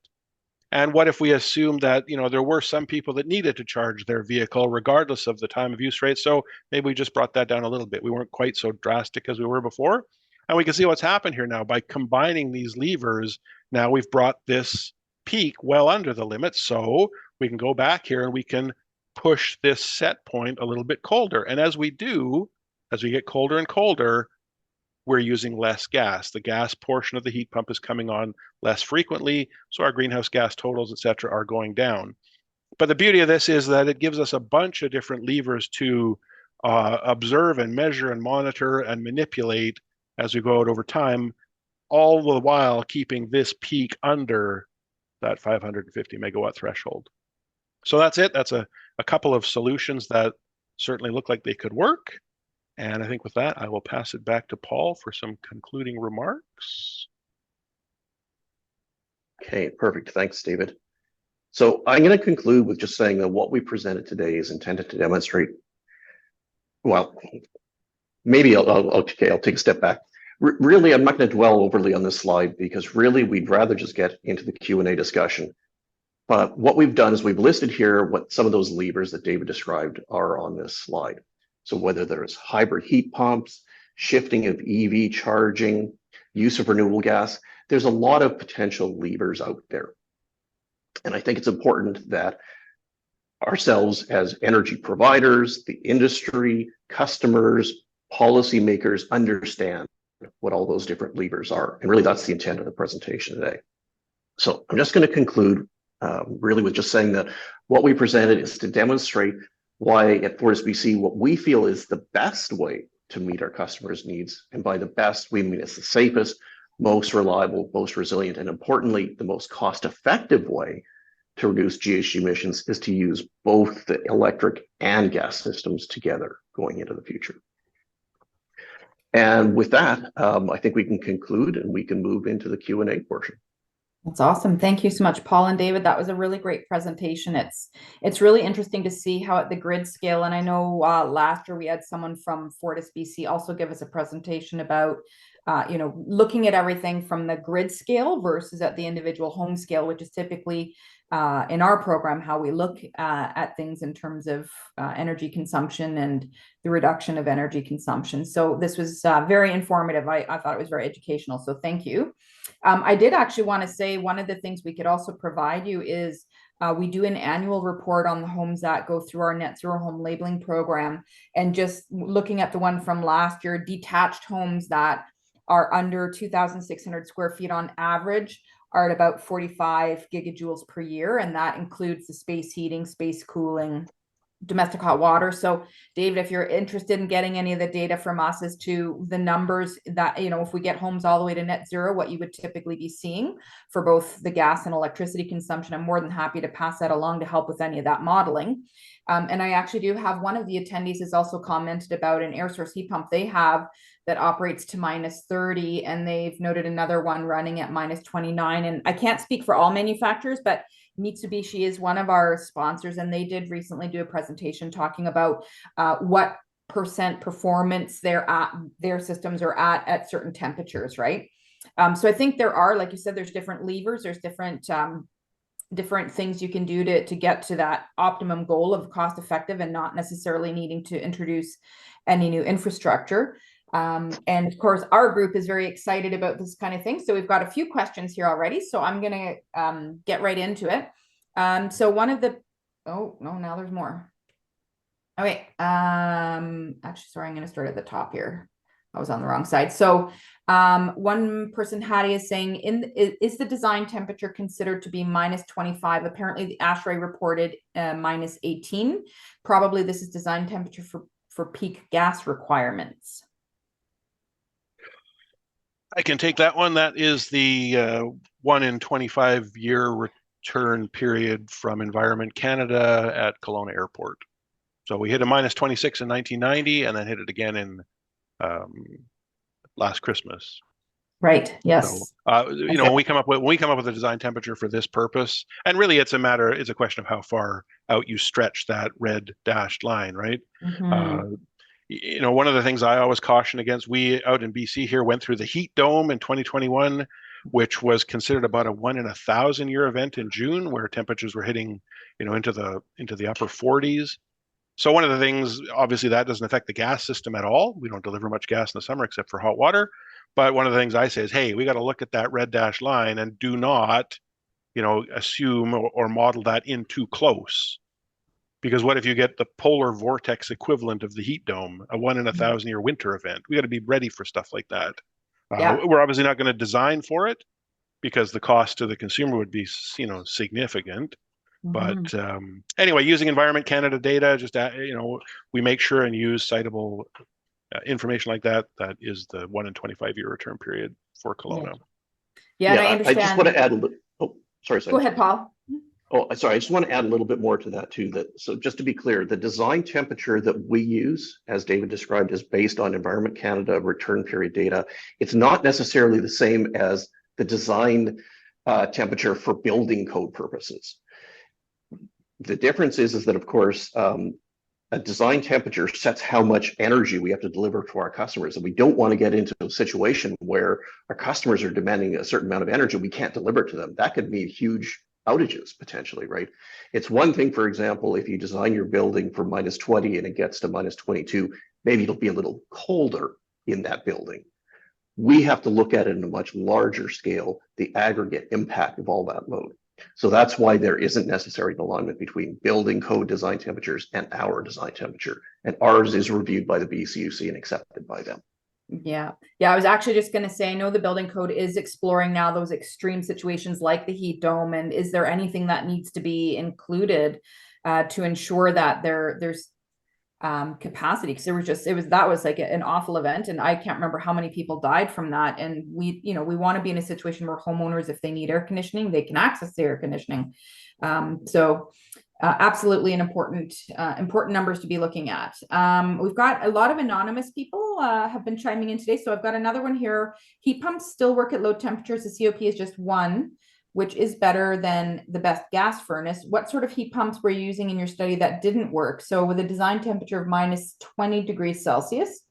And what if we assume that, there were some people that needed to charge their vehicle regardless of the time of use rate? So maybe we just brought that down a little bit. We weren't quite so drastic as we were before. And we can see what's happened here now by combining these levers. Now we've brought this peak well under the limit. So we can go back here and we can push this set point a little bit colder. And as we do, as we get colder and colder, we're using less gas. The gas portion of the heat pump is coming on less frequently, so our greenhouse gas totals, et cetera, are going down. But the beauty of this is that it gives us a bunch of different levers to observe and measure and monitor and manipulate as we go out over time, all the while keeping this peak under that 550 megawatt threshold. So that's it. That's a couple of solutions that certainly look like they could work. And I think with that, I will pass it back to Paul for some concluding remarks. Okay, perfect. Thanks, David. So I'm going to conclude with just saying that what we presented today is intended to demonstrate, well, maybe I'll take a step back. Really, I'm not going to dwell overly on this slide because really we'd rather just get into the Q&A discussion. But what we've done is we've listed here what some of those levers that David described are on this slide. So whether there's hybrid heat pumps, shifting of EV charging, use of renewable gas, there's a lot of potential levers out there. And I think it's important that ourselves as energy providers, the industry, customers, policymakers understand what all those different levers are. And really that's the intent of the presentation today. So I'm just going to conclude really with just saying that what we presented is to demonstrate why at FortisBC, what we feel is the best way to meet our customers' needs. And by the best, we mean it's the safest, most reliable, most resilient, and importantly, the most cost-effective way to reduce GHG emissions is to use both the electric and gas systems together going into the future. And with that, I think we can conclude and we can move into the Q&A portion. That's awesome. Thank you so much, Paul and David. That was a really great presentation. It's really interesting to see how at the grid scale, and I know last year we had someone from FortisBC also give us a presentation about you know, looking at everything from the grid scale versus at the individual home scale, which is typically in our program how we look at things in terms of energy consumption and the reduction of energy consumption. So this was very informative. I thought it was very educational. So thank you. I did actually want to say one of the things we could also provide you is we do an annual report on the homes that go through our net zero home labeling program. And just looking at the one from last year, detached homes that are under 2,600 square feet on average are at about 45 gigajoules per year. And that includes the space heating, space cooling, domestic hot water. So David, if you're interested in getting any of the data from us as to the numbers that, you know, if we get homes all the way to net zero, what you would typically be seeing for both the gas and electricity consumption, I'm more than happy to pass that along to help with any of that modeling. And I actually do have one of the attendees has also commented about an air source heat pump they have that operates to -30, and they've noted another one running at -29. And I can't speak for all manufacturers, but Mitsubishi is one of our sponsors, and they did recently do a presentation talking about what percent performance their systems are at certain temperatures, right? So I think there are, like you said, there's different levers, there's different things you can do to get to that optimum goal of cost effective and not necessarily needing to introduce any new infrastructure. And of course, our group is very excited about this kind of thing. So we've got a few questions here already. So I'm going to get right into it. So one of the, oh, no, now there's more. Okay. Actually, sorry, I'm going to start at the top here. I was on the wrong side. So one person, Hattie, is saying, is the design temperature considered to be -25? Apparently the ASHRAE reported -18. Probably this is design temperature for peak gas requirements. I can take that one. That is the 1 in 25 year return period from Environment Canada at Kelowna Airport. So we hit a -26 in 1990 and then hit it again in last Christmas. Right. Yes. So, you know, when we come up with a design temperature for this purpose, and really it's a question of how far out you stretch that red dashed line, right? Mm-hmm. You know, one of the things I always caution against, we out in BC here went through the heat dome in 2021, which was considered about a 1 in 1,000 year event in June, where temperatures were hitting, you know, into the upper 40s. So one of the things, obviously, that doesn't affect the gas system at all. We don't deliver much gas in the summer except for hot water. But one of the things I say is, hey, we got to look at that red dash line and do not, you know, assume or model that in too close. Because what if you get the polar vortex equivalent of the heat dome, a 1 in 1,000 year winter event? We got to be ready for stuff like that. Yeah. We're obviously not going to design for it because the cost to the consumer would be, you know, significant. But anyway, using Environment Canada data, just you know, we make sure and use citable information like that. That is the 1 in 25 year return period for Kelowna. Yeah, and I understand. I just want to add a little. Oh, sorry. Go ahead, Paul. Oh, sorry. I just want to add a little bit more to that too. So just to be clear, the design temperature that we use, as David described, is based on Environment Canada return period data. It's not necessarily the same as the design temperature for building code purposes. The difference is that, of course, a design temperature sets how much energy we have to deliver to our customers. And we don't want to get into a situation where our customers are demanding a certain amount of energy we can't deliver to them. That could mean huge outages potentially, right? It's one thing, for example, if you design your building for -20 and it gets to -22, maybe it'll be a little colder in that building. We have to look at it in a much larger scale, the aggregate impact of all that load. So that's why there isn't necessarily an alignment between building code design temperatures and our design temperature. And ours is reviewed by the BCUC and accepted by them. Yeah. I was actually just going to say, I know the building code is exploring now those extreme situations like the heat dome. And is there anything that needs to be included to ensure that there's capacity? Because that was like an awful event, and I can't remember how many people died from that. And we want to be in a situation where homeowners, if they need air conditioning, they can access the air conditioning. So absolutely an important numbers to be looking at. We've got a lot of anonymous people have been chiming in today. So I've got another one here. Heat pumps still work at low temperatures. The COP is just 1, which is better than the best gas furnace. What sort of heat pumps were you using in your study that didn't work? So with a design temperature of -20 degrees Celsius,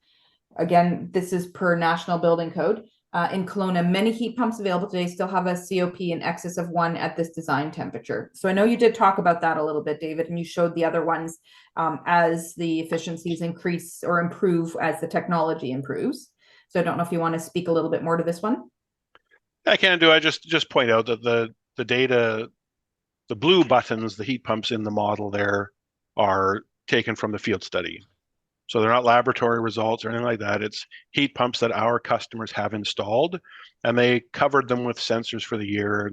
again, this is per National Building Code. In Kelowna, many heat pumps available today still have a COP in excess of 1 at this design temperature. So I know you did talk about that a little bit, David, and you showed the other ones as the efficiencies increase or improve as the technology improves. So I don't know if you want to speak a little bit more to this one. I can do. I just point out that the data, the blue buttons, the heat pumps in the model there are taken from the field study. So they're not laboratory results or anything like that. It's heat pumps that our customers have installed, and they covered them with sensors for the year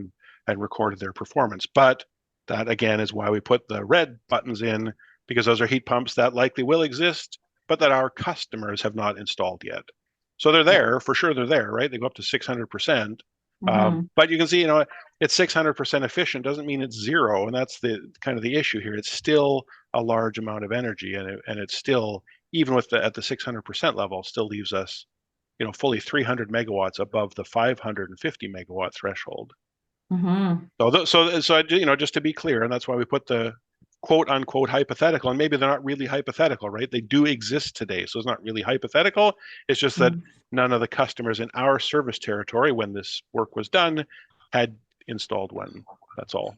and recorded their performance. But that, again, is why we put the red buttons in, because those are heat pumps that likely will exist, but that our customers have not installed yet. So they're there, for sure they're there, right? They go up to 600%. But you can see, it's 600% efficient doesn't mean it's zero. And that's the kind of the issue here. It's still a large amount of energy, and it's still, even with at the 600% level, still leaves us, fully 300 megawatts above the 550 megawatt threshold. So just to be clear, and that's why we put the quote unquote hypothetical, and maybe they're not really hypothetical, right? They do exist today. So it's not really hypothetical. It's just that none of the customers in our service territory, when this work was done, had installed one. That's all.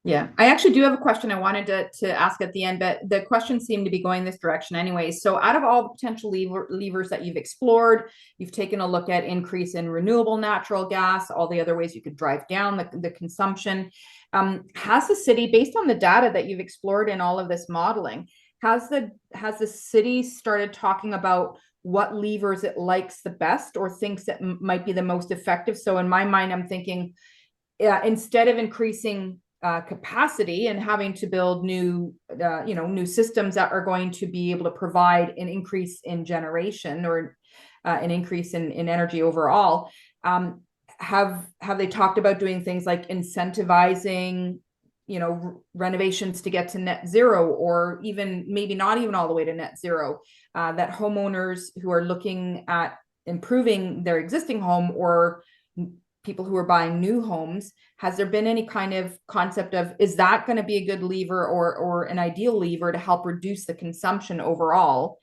Yeah, I actually do have a question I wanted to ask at the end, but the questions seem to be going this direction anyway. So out of all the potential levers that you've explored, you've taken a look at increase in renewable natural gas, all the other ways you could drive down the consumption. Has the city, based on the data that you've explored in all of this modeling, has the city started talking about what levers it likes the best or thinks that might be the most effective? So in my mind, I'm thinking, instead of increasing capacity and having to build new systems that are going to be able to provide an increase in generation or an increase in energy overall, have they talked about doing things like incentivizing renovations to get to net zero, or even maybe not even all the way to net zero, that homeowners who are looking at improving their existing home or people who are buying new homes, has there been any kind of concept of, is that going to be a good lever or an ideal lever to help reduce the consumption overall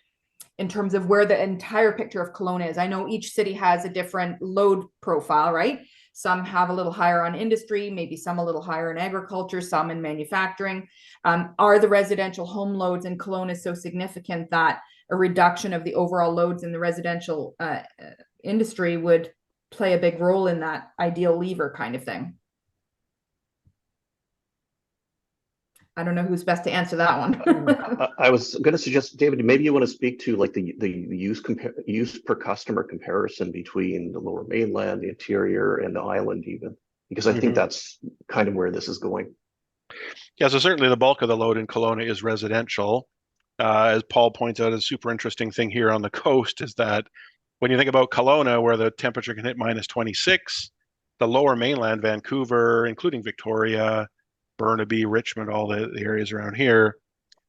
in terms of where the entire picture of Kelowna is? I know each city has a different load profile, right? Some have a little higher on industry, maybe some a little higher in agriculture, some in manufacturing. Are the residential home loads in Kelowna so significant that a reduction of the overall loads in the residential industry would play a big role in that ideal lever kind of thing? I don't know who's best to answer that one. I was going to suggest, David, maybe you want to speak to like the use per customer comparison between the Lower Mainland, the interior, and the island, even, because I think that's kind of where this is going. Yeah, so certainly the bulk of the load in Kelowna is residential. As Paul points out, a super interesting thing here on the coast is that when you think about Kelowna, where the temperature can hit -26, the Lower Mainland, Vancouver, including Victoria, Burnaby, Richmond, all the areas around here,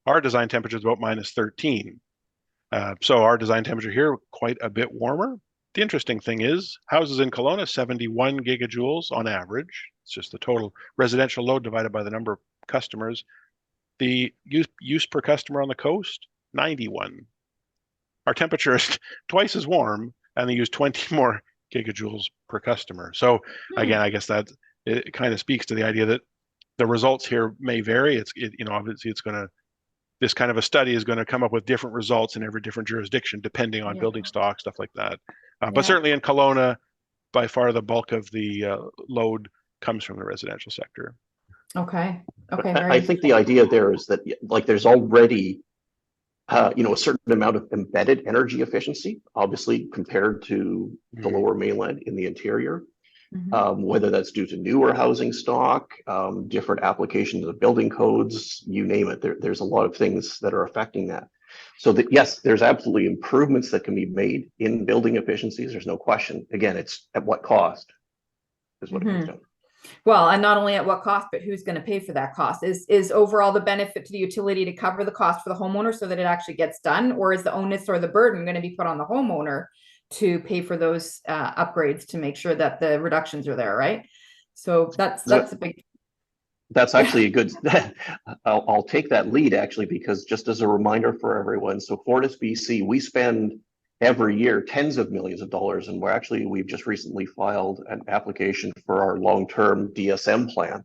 our design temperature is about -13. So our design temperature here, quite a bit warmer. The interesting thing is houses in Kelowna, 71 gigajoules on average. It's just the total residential load divided by the number of customers. The use per customer on the coast, 91. Our temperature is twice as warm, and they use 20 more gigajoules per customer. So again, I guess that it kind of speaks to the idea that the results here may vary. Obviously this kind of a study is going to come up with different results in every different jurisdiction, depending on building stock, stuff like that. But certainly in Kelowna, by far the bulk of the load comes from the residential sector. Okay. I think the idea there is that like there's already a certain amount of embedded energy efficiency, obviously compared to the Lower Mainland in the interior. Whether that's due to newer housing stock, different applications of building codes, you name it. There's a lot of things that are affecting that. So that, yes, there's absolutely improvements that can be made in building efficiencies. There's no question. Again, it's at what cost is what it comes down to. Well, and not only at what cost, but who's going to pay for that cost? Is overall the benefit to the utility to cover the cost for the homeowner so that it actually gets done? Or is the onus or the burden going to be put on the homeowner to pay for those upgrades to make sure that the reductions are there, right? So that's a big... That's actually a good, I'll take that lead actually, because just as a reminder for everyone, so FortisBC, we spend every year tens of millions of dollars. And we've just recently filed an application for our long-term DSM plan,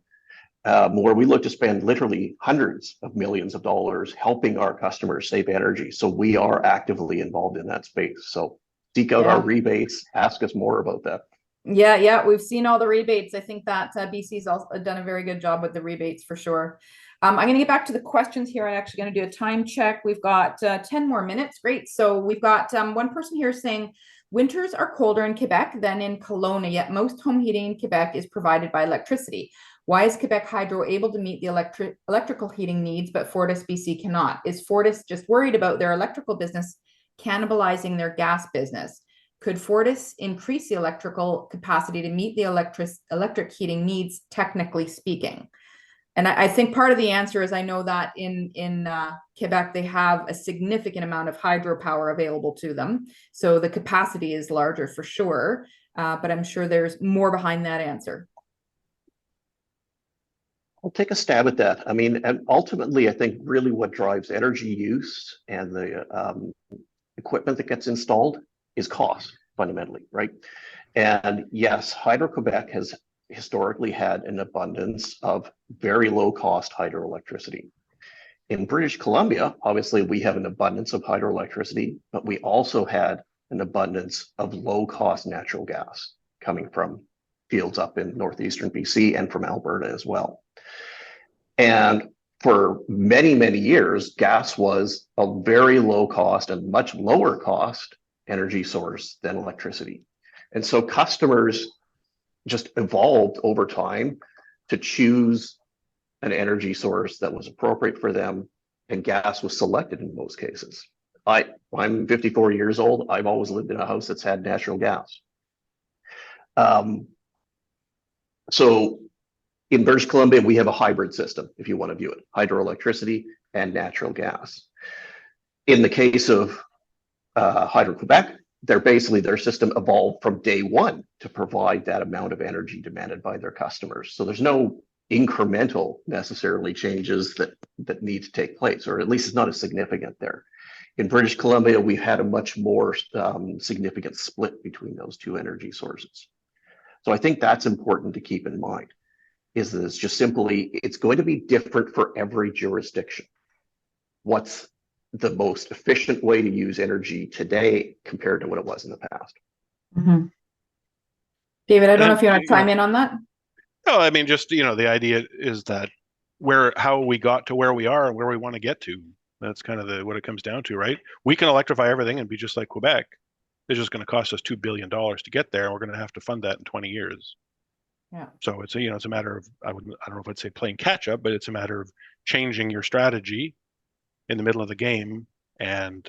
where we look to spend literally hundreds of millions of dollars helping our customers save energy. So we are actively involved in that space. So seek out our rebates, ask us more about that. Yeah, we've seen all the rebates. I think that BC's also done a very good job with the rebates for sure. I'm going to get back to the questions here. I'm actually going to do a time check. We've got 10 more minutes. Great. So we've got one person here saying, winters are colder in Quebec than in Kelowna, yet most home heating in Quebec is provided by electricity. Why is Quebec Hydro able to meet the electrical heating needs, but FortisBC cannot? Is Fortis just worried about their electrical business cannibalizing their gas business? Could Fortis increase the electrical capacity to meet the electric heating needs, technically speaking? And I think part of the answer is, I know that in Quebec, they have a significant amount of hydropower available to them. So the capacity is larger for sure, but I'm sure there's more behind that answer. I'll take a stab at that. I mean, and ultimately, I think really what drives energy use and the equipment that gets installed is cost, fundamentally, right? And yes, Hydro-Quebec has historically had an abundance of very low-cost hydroelectricity. In British Columbia, obviously, we have an abundance of hydroelectricity, but we also had an abundance of low-cost natural gas coming from fields up in northeastern BC and from Alberta as well. And for many, many years, gas was a very low-cost and much lower-cost energy source than electricity. And so customers just evolved over time to choose an energy source that was appropriate for them, and gas was selected in most cases. I'm 54 years old. I've always lived in a house that's had natural gas. So in British Columbia, we have a hybrid system, if you want to view it, hydroelectricity and natural gas. In the case of Hydro-Quebec, their system evolved from day one to provide that amount of energy demanded by their customers. So there's no incremental necessarily changes that need to take place, or at least it's not as significant there. In British Columbia, we've had a much more significant split between those two energy sources. So I think that's important to keep in mind, is that it's just simply, it's going to be different for every jurisdiction. What's the most efficient way to use energy today compared to what it was in the past? Mm-hmm. David, I don't know if you want to chime in on that. No, I mean, just, the idea is that how we got to where we are and where we want to get to. That's kind of what it comes down to, right? We can electrify everything and be just like Quebec. It's just going to cost us $2 billion to get there, and we're going to have to fund that in 20 years. Yeah. So it's a matter of, I don't know if I'd say playing catch up, but it's a matter of changing your strategy in the middle of the game, and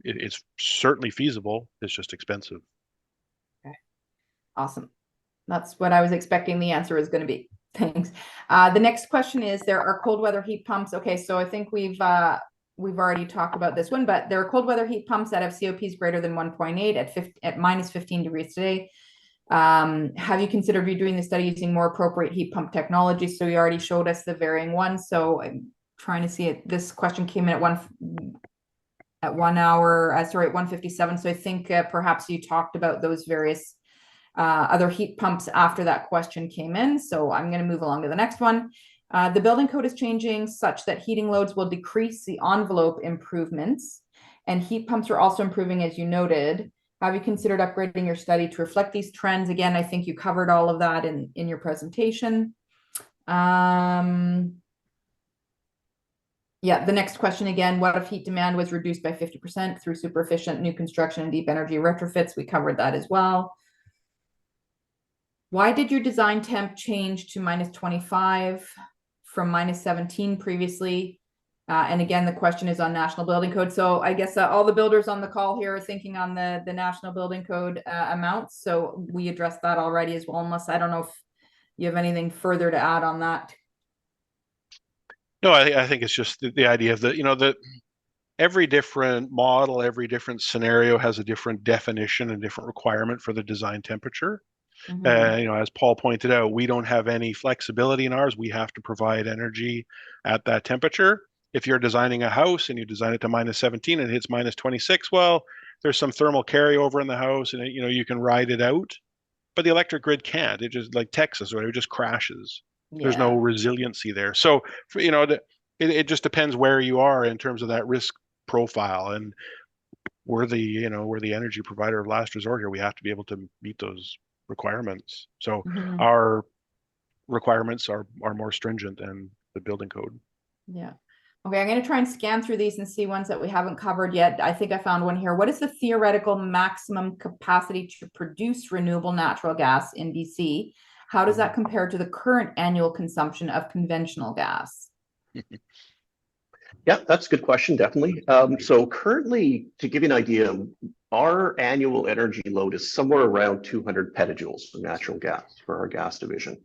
it's certainly feasible. It's just expensive. Okay, awesome. That's what I was expecting the answer is going to be. Thanks. The next question is, there are cold weather heat pumps. Okay, so I think we've already talked about this one, but there are cold weather heat pumps that have COPs greater than 1.8 at minus 15 degrees today. Have you considered redoing the study using more appropriate heat pump technology? So you already showed us the varying ones. So I'm trying to see it. This question came in at 1:57. So I think perhaps you talked about those various other heat pumps after that question came in. So I'm going to move along to the next one. The building code is changing such that heating loads will decrease the envelope improvements, and heat pumps are also improving, as you noted. Have you considered upgrading your study to reflect these trends? Again, I think you covered all of that in your presentation. Yeah, the next question again, what if heat demand was reduced by 50% through super efficient new construction and deep energy retrofits? We covered that as well. Why did your design temp change to minus 25 from minus 17 previously? And again, the question is on National Building Code. So I guess all the builders on the call here are thinking on the National Building Code amounts. So we addressed that already as well, unless I don't know if you have anything further to add on that. No, I think it's just the idea of that every different model, every different scenario has a different definition and different requirement for the design temperature. Mm-hmm. As Paul pointed out, we don't have any flexibility in ours. We have to provide energy at that temperature. If you're designing a house and you design it to minus 17 and it hits minus 26, well, there's some thermal carryover in the house, and you know, you can ride it out, but the electric grid can't. It just, like Texas, or it just crashes. There's no Yeah. resiliency there. So, you know, it just depends where you are in terms of that risk profile. And we're the energy provider of last resort here. We have to be able to meet those requirements. So Mhm. our requirements are more stringent than the building code. Yeah. Okay, I'm going to try and scan through these and see ones that we haven't covered yet. I think I found one here. What is the theoretical maximum capacity to produce renewable natural gas in BC? How does that compare to the current annual consumption of conventional gas? Yeah, that's a good question, definitely. So currently, to give you an idea, our annual energy load is somewhere around 200 petajoules of natural gas for our gas division.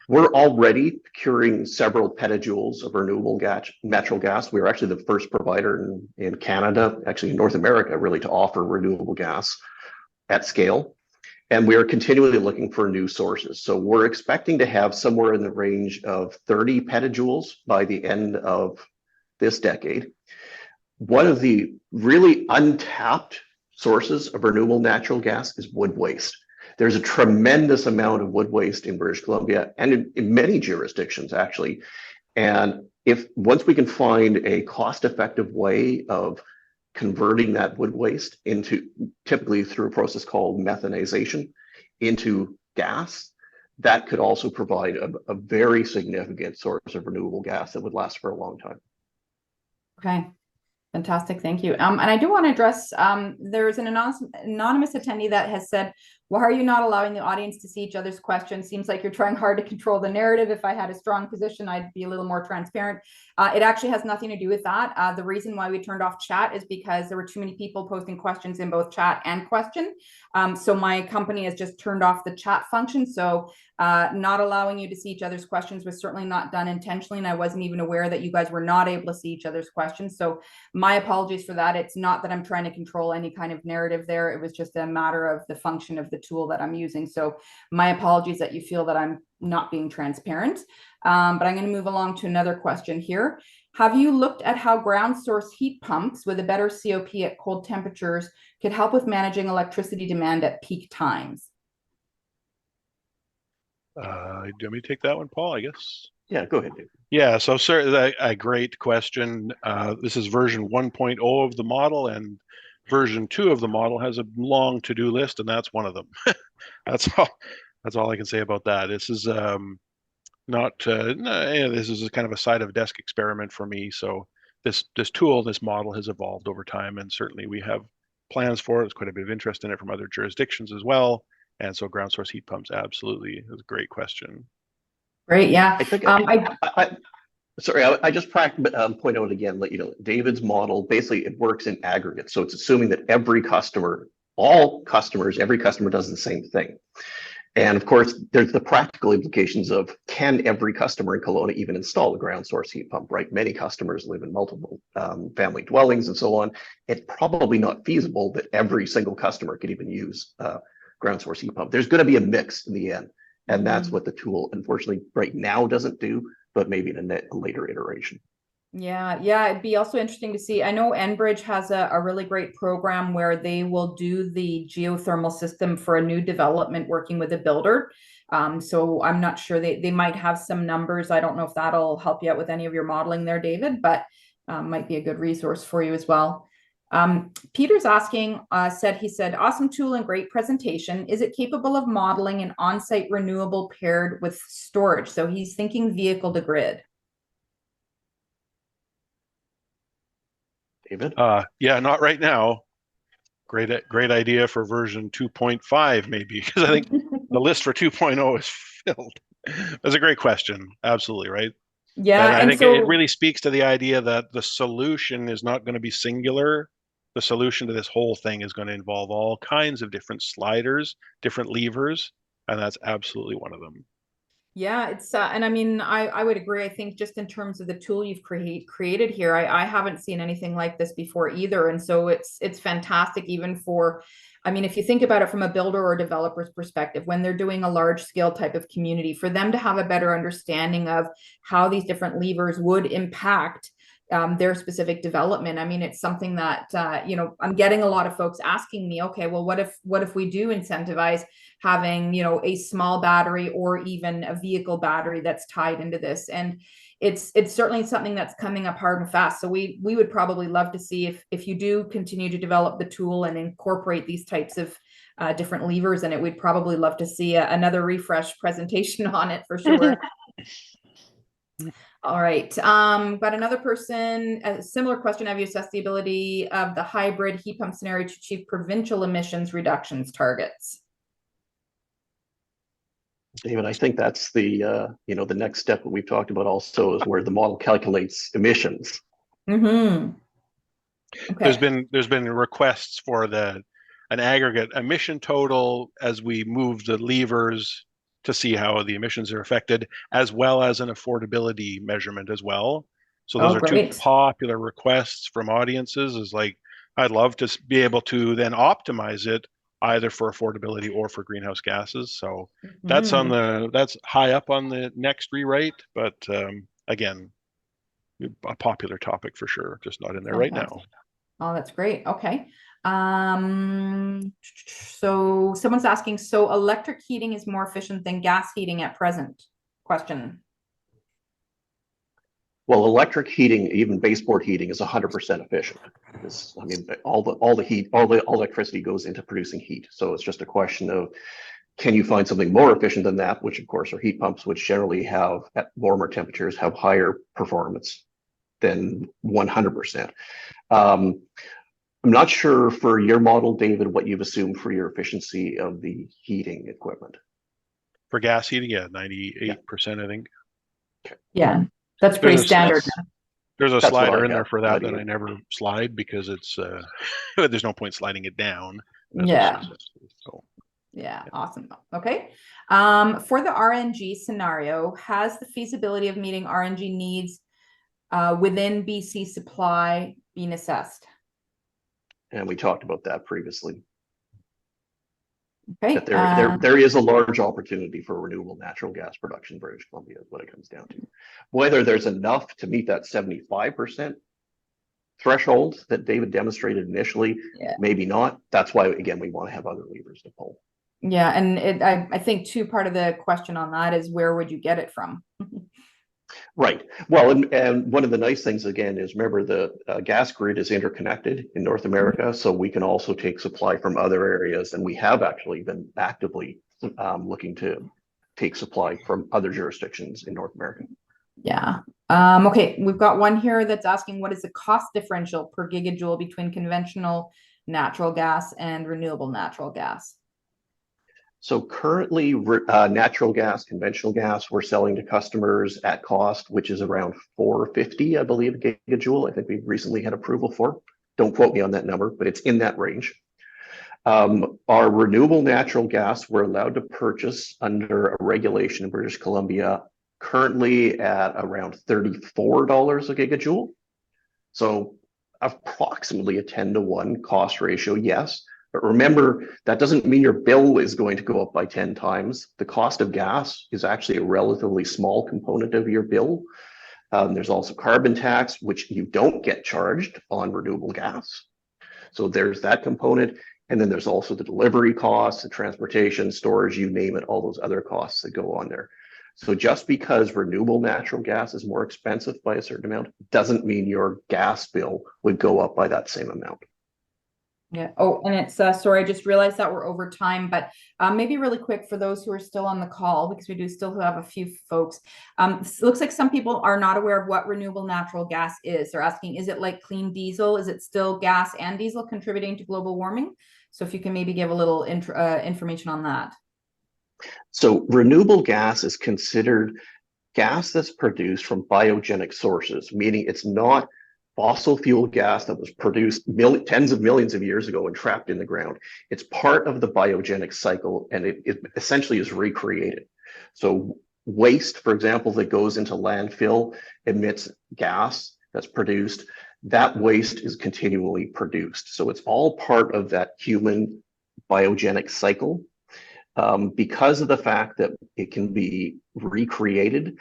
We're already procuring several petajoules of renewable gas, natural gas. We're actually the first provider in Canada, actually in North America, really, to offer renewable gas at scale. And we are continually looking for new sources. So we're expecting to have somewhere in the range of 30 petajoules by the end of this decade. One of the really untapped sources of renewable natural gas is wood waste. There's a tremendous amount of wood waste in British Columbia and in many jurisdictions, actually. And if once we can find a cost-effective way of converting that wood waste into, typically through a process called methanization, into gas, that could also provide a very significant source of renewable gas that would last for a long time. Okay, fantastic. Thank you. And I do want to address, there's an anonymous attendee that has said, why are you not allowing the audience to see each other's questions? Seems like you're trying hard to control the narrative. If I had a strong position, I'd be a little more transparent. It actually has nothing to do with that. The reason why we turned off chat is because there were too many people posting questions in both chat and question. So my company has just turned off the chat function. So not allowing you to see each other's questions was certainly not done intentionally. And I wasn't even aware that you guys were not able to see each other's questions. So my apologies for that. It's not that I'm trying to control any kind of narrative there. It was just a matter of the function of the tool that I'm using. So my apologies that you feel that I'm not being transparent. But I'm going to move along to another question here. Have you looked at how ground source heat pumps with a better COP at cold temperatures could help with managing electricity demand at peak times? Do you want me to take that one, Paul, I guess? Yeah, go ahead, Dave. Yeah, so certainly a great question. This is version 1.0 of the model, and version 2 of the model has a long to-do list, and that's one of them. That's all I can say about that. This is this is a kind of a side of desk experiment for me. So this model has evolved over time, and certainly we have plans for it. There's quite a bit of interest in it from other jurisdictions as well. And so ground source heat pumps absolutely is a great question. Great, yeah. I think I just point out again, let you know, David's model, basically it works in aggregate. So it's assuming that every customer does the same thing. And of course, there's the practical implications of, can every customer in Kelowna even install a ground source heat pump, right? Many customers live in multiple family dwellings and so on. It's probably not feasible that every single customer could even use ground source heat pump. There's going to be a mix in the end. And that's what the tool, unfortunately, right now doesn't do, but maybe in a later iteration. Yeah, it'd be also interesting to see. I know Enbridge has a really great program where they will do the geothermal system for a new development working with a builder. So I'm not sure, they might have some numbers. I don't know if that'll help you out with any of your modeling there, David, but might be a good resource for you as well. Peter's asking, he said, awesome tool and great presentation. Is it capable of modeling an on-site renewable paired with storage? So he's thinking vehicle to grid. David? Yeah, not right now. Great idea for version 2.5 maybe, because I think the list for 2.0 is filled. That's a great question. Absolutely, right? Yeah, and I think it really speaks to the idea that the solution is not going to be singular. The solution to this whole thing is going to involve all kinds of different sliders, different levers, and that's absolutely one of them. Yeah, it's and I mean, I would agree. I think just in terms of the tool you've created here, I haven't seen anything like this before either. And so it's fantastic even for, I mean, if you think about it from a builder or developer's perspective, when they're doing a large scale type of community, for them to have a better understanding of how these different levers would impact their specific development. I mean, it's something that, you know, I'm getting a lot of folks asking me, okay, well, what if we do incentivize having, you know, a small battery or even a vehicle battery that's tied into this? And it's certainly something that's coming up hard and fast. So we would probably love to see if you do continue to develop the tool and incorporate these types of different levers in it, we'd probably love to see another refresh presentation on it for sure. All right. Got another person, a similar question. Have you assessed the ability of the hybrid heat pump scenario to achieve provincial emissions reductions targets? David, I think that's the you know, the next step that we've talked about also is where the model calculates emissions. Mm-hmm. Okay. There's been requests for an aggregate emission total as we move the levers to see how the emissions are affected, as well as an affordability measurement as well. So those are two Great. popular requests from audiences, is like, I'd love to be able to then optimize it either for affordability or for greenhouse gases. So that's that's high up on the next rewrite, but again, a popular topic for sure, just not in there right now. Oh, that's great. Okay. So someone's asking, so electric heating is more efficient than gas heating at present? Question. Well, electric heating, even baseboard heating, is 100% efficient. Because, I mean, all the electricity goes into producing heat. So it's just a question of, can you find something more efficient than that? Which, of course, are heat pumps, which generally have at warmer temperatures have higher performance than 100%. I'm not sure for your model, David, what you've assumed for your efficiency of the heating equipment. For gas heating, yeah, 98%, I think. Yeah, that's pretty standard. There's a slider in there for that I never slide because it's there's no point sliding it down. Yeah. Yeah, awesome. Okay. For the RNG scenario, has the feasibility of meeting RNG needs within BC supply been assessed? And we talked about that previously. Okay. That there is a large opportunity for renewable natural gas production in British Columbia, is what it comes down to. Whether there's enough to meet that 75% threshold that David demonstrated initially, maybe not. That's why, again, we want to have other levers to pull. Yeah, and I think too, part of the question on that is, where would you get it from? Right. Well, and one of the nice things, again, is remember the gas grid is interconnected in North America, so we can also take supply from other areas, and we have actually been actively looking to take supply from other jurisdictions in North America. Yeah. Okay, we've got one here that's asking, what is the cost differential per gigajoule between conventional natural gas and renewable natural gas? So currently, natural gas, conventional gas, we're selling to customers at cost, which is around $4.50, I believe, a gigajoule. I think we recently had approval for. Don't quote me on that number, but it's in that range. Our renewable natural gas, we're allowed to purchase under a regulation in British Columbia, currently at around $34 a gigajoule. So approximately a 10-to-1 cost ratio, yes. But remember, that doesn't mean your bill is going to go up by 10 times. The cost of gas is actually a relatively small component of your bill. There's also carbon tax, which you don't get charged on renewable gas. So there's that component. And then there's also the delivery costs, the transportation, storage, you name it, all those other costs that go on there. So just because renewable natural gas is more expensive by a certain amount doesn't mean your gas bill would go up by that same amount. Yeah. Oh, and it's sorry, I just realized that we're over time, but maybe really quick for those who are still on the call, because we do still have a few folks. It looks like some people are not aware of what renewable natural gas is. They're asking, is it like clean diesel? Is it still gas and diesel contributing to global warming? So if you can maybe give a little information on that. So renewable gas is considered gas that's produced from biogenic sources, meaning it's not fossil fuel gas that was produced tens of millions of years ago and trapped in the ground. It's part of the biogenic cycle, and it essentially is recreated. So waste, for example, that goes into landfill emits gas that's produced. That waste is continually produced. So it's all part of that human biogenic cycle. Because of the fact that it can be recreated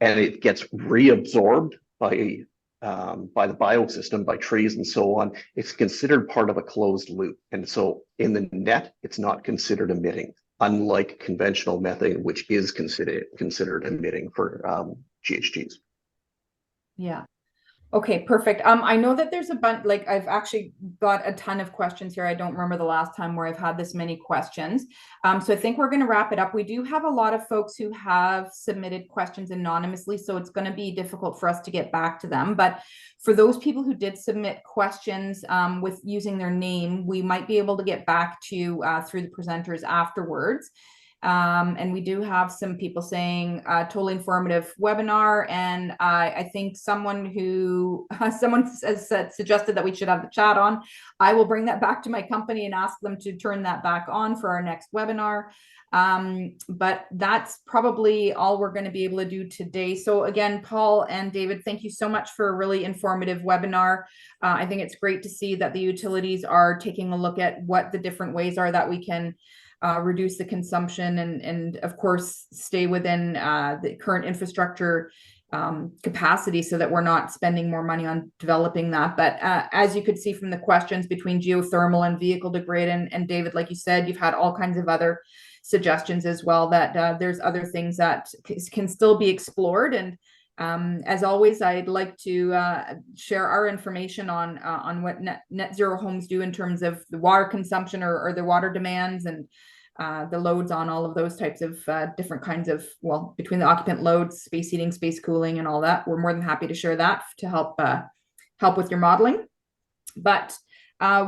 and it gets reabsorbed by by the biosystem, by trees and so on, it's considered part of a closed loop. And so in the net, it's not considered emitting, unlike conventional methane, which is considered emitting for GHGs. Yeah. Okay, perfect. I know that there's a bunch, like I've actually got a ton of questions here. I don't remember the last time where I've had this many questions. So I think we're going to wrap it up. We do have a lot of folks who have submitted questions anonymously, so it's going to be difficult for us to get back to them. But for those people who did submit questions with using their name, we might be able to get back to you through the presenters afterwards. And we do have some people saying totally informative webinar, and I think someone has suggested that we should have the chat on. I will bring that back to my company and ask them to turn that back on for our next webinar. But that's probably all we're going to be able to do today. So again, Paul and David, thank you so much for a really informative webinar. I think it's great to see that the utilities are taking a look at what the different ways are that we can reduce the consumption and of course stay within the current infrastructure capacity, so that we're not spending more money on developing that. But as you could see from the questions between geothermal and vehicle to grid, and David, like you said, you've had all kinds of other suggestions as well, that there's other things that can still be explored. And as always, I'd like to share our information on what net zero homes do in terms of the water consumption or the water demands, and the loads on all of those types of different kinds of, well, between the occupant loads, space heating, space cooling, and all that. We're more than happy to share that to help with your modeling. But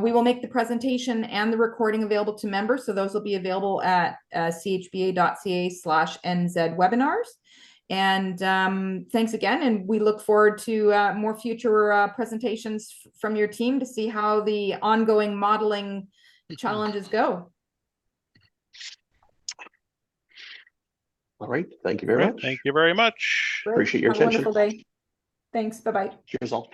we will make the presentation and the recording available to members. So those will be available at chba.ca/NZ webinars. And thanks again. And we look forward to more future presentations from your team to see how the ongoing modeling challenges go. All right. Thank you very much. Thank you very much. Appreciate your Have attention. a wonderful day. Thanks. Bye-bye. Cheers all.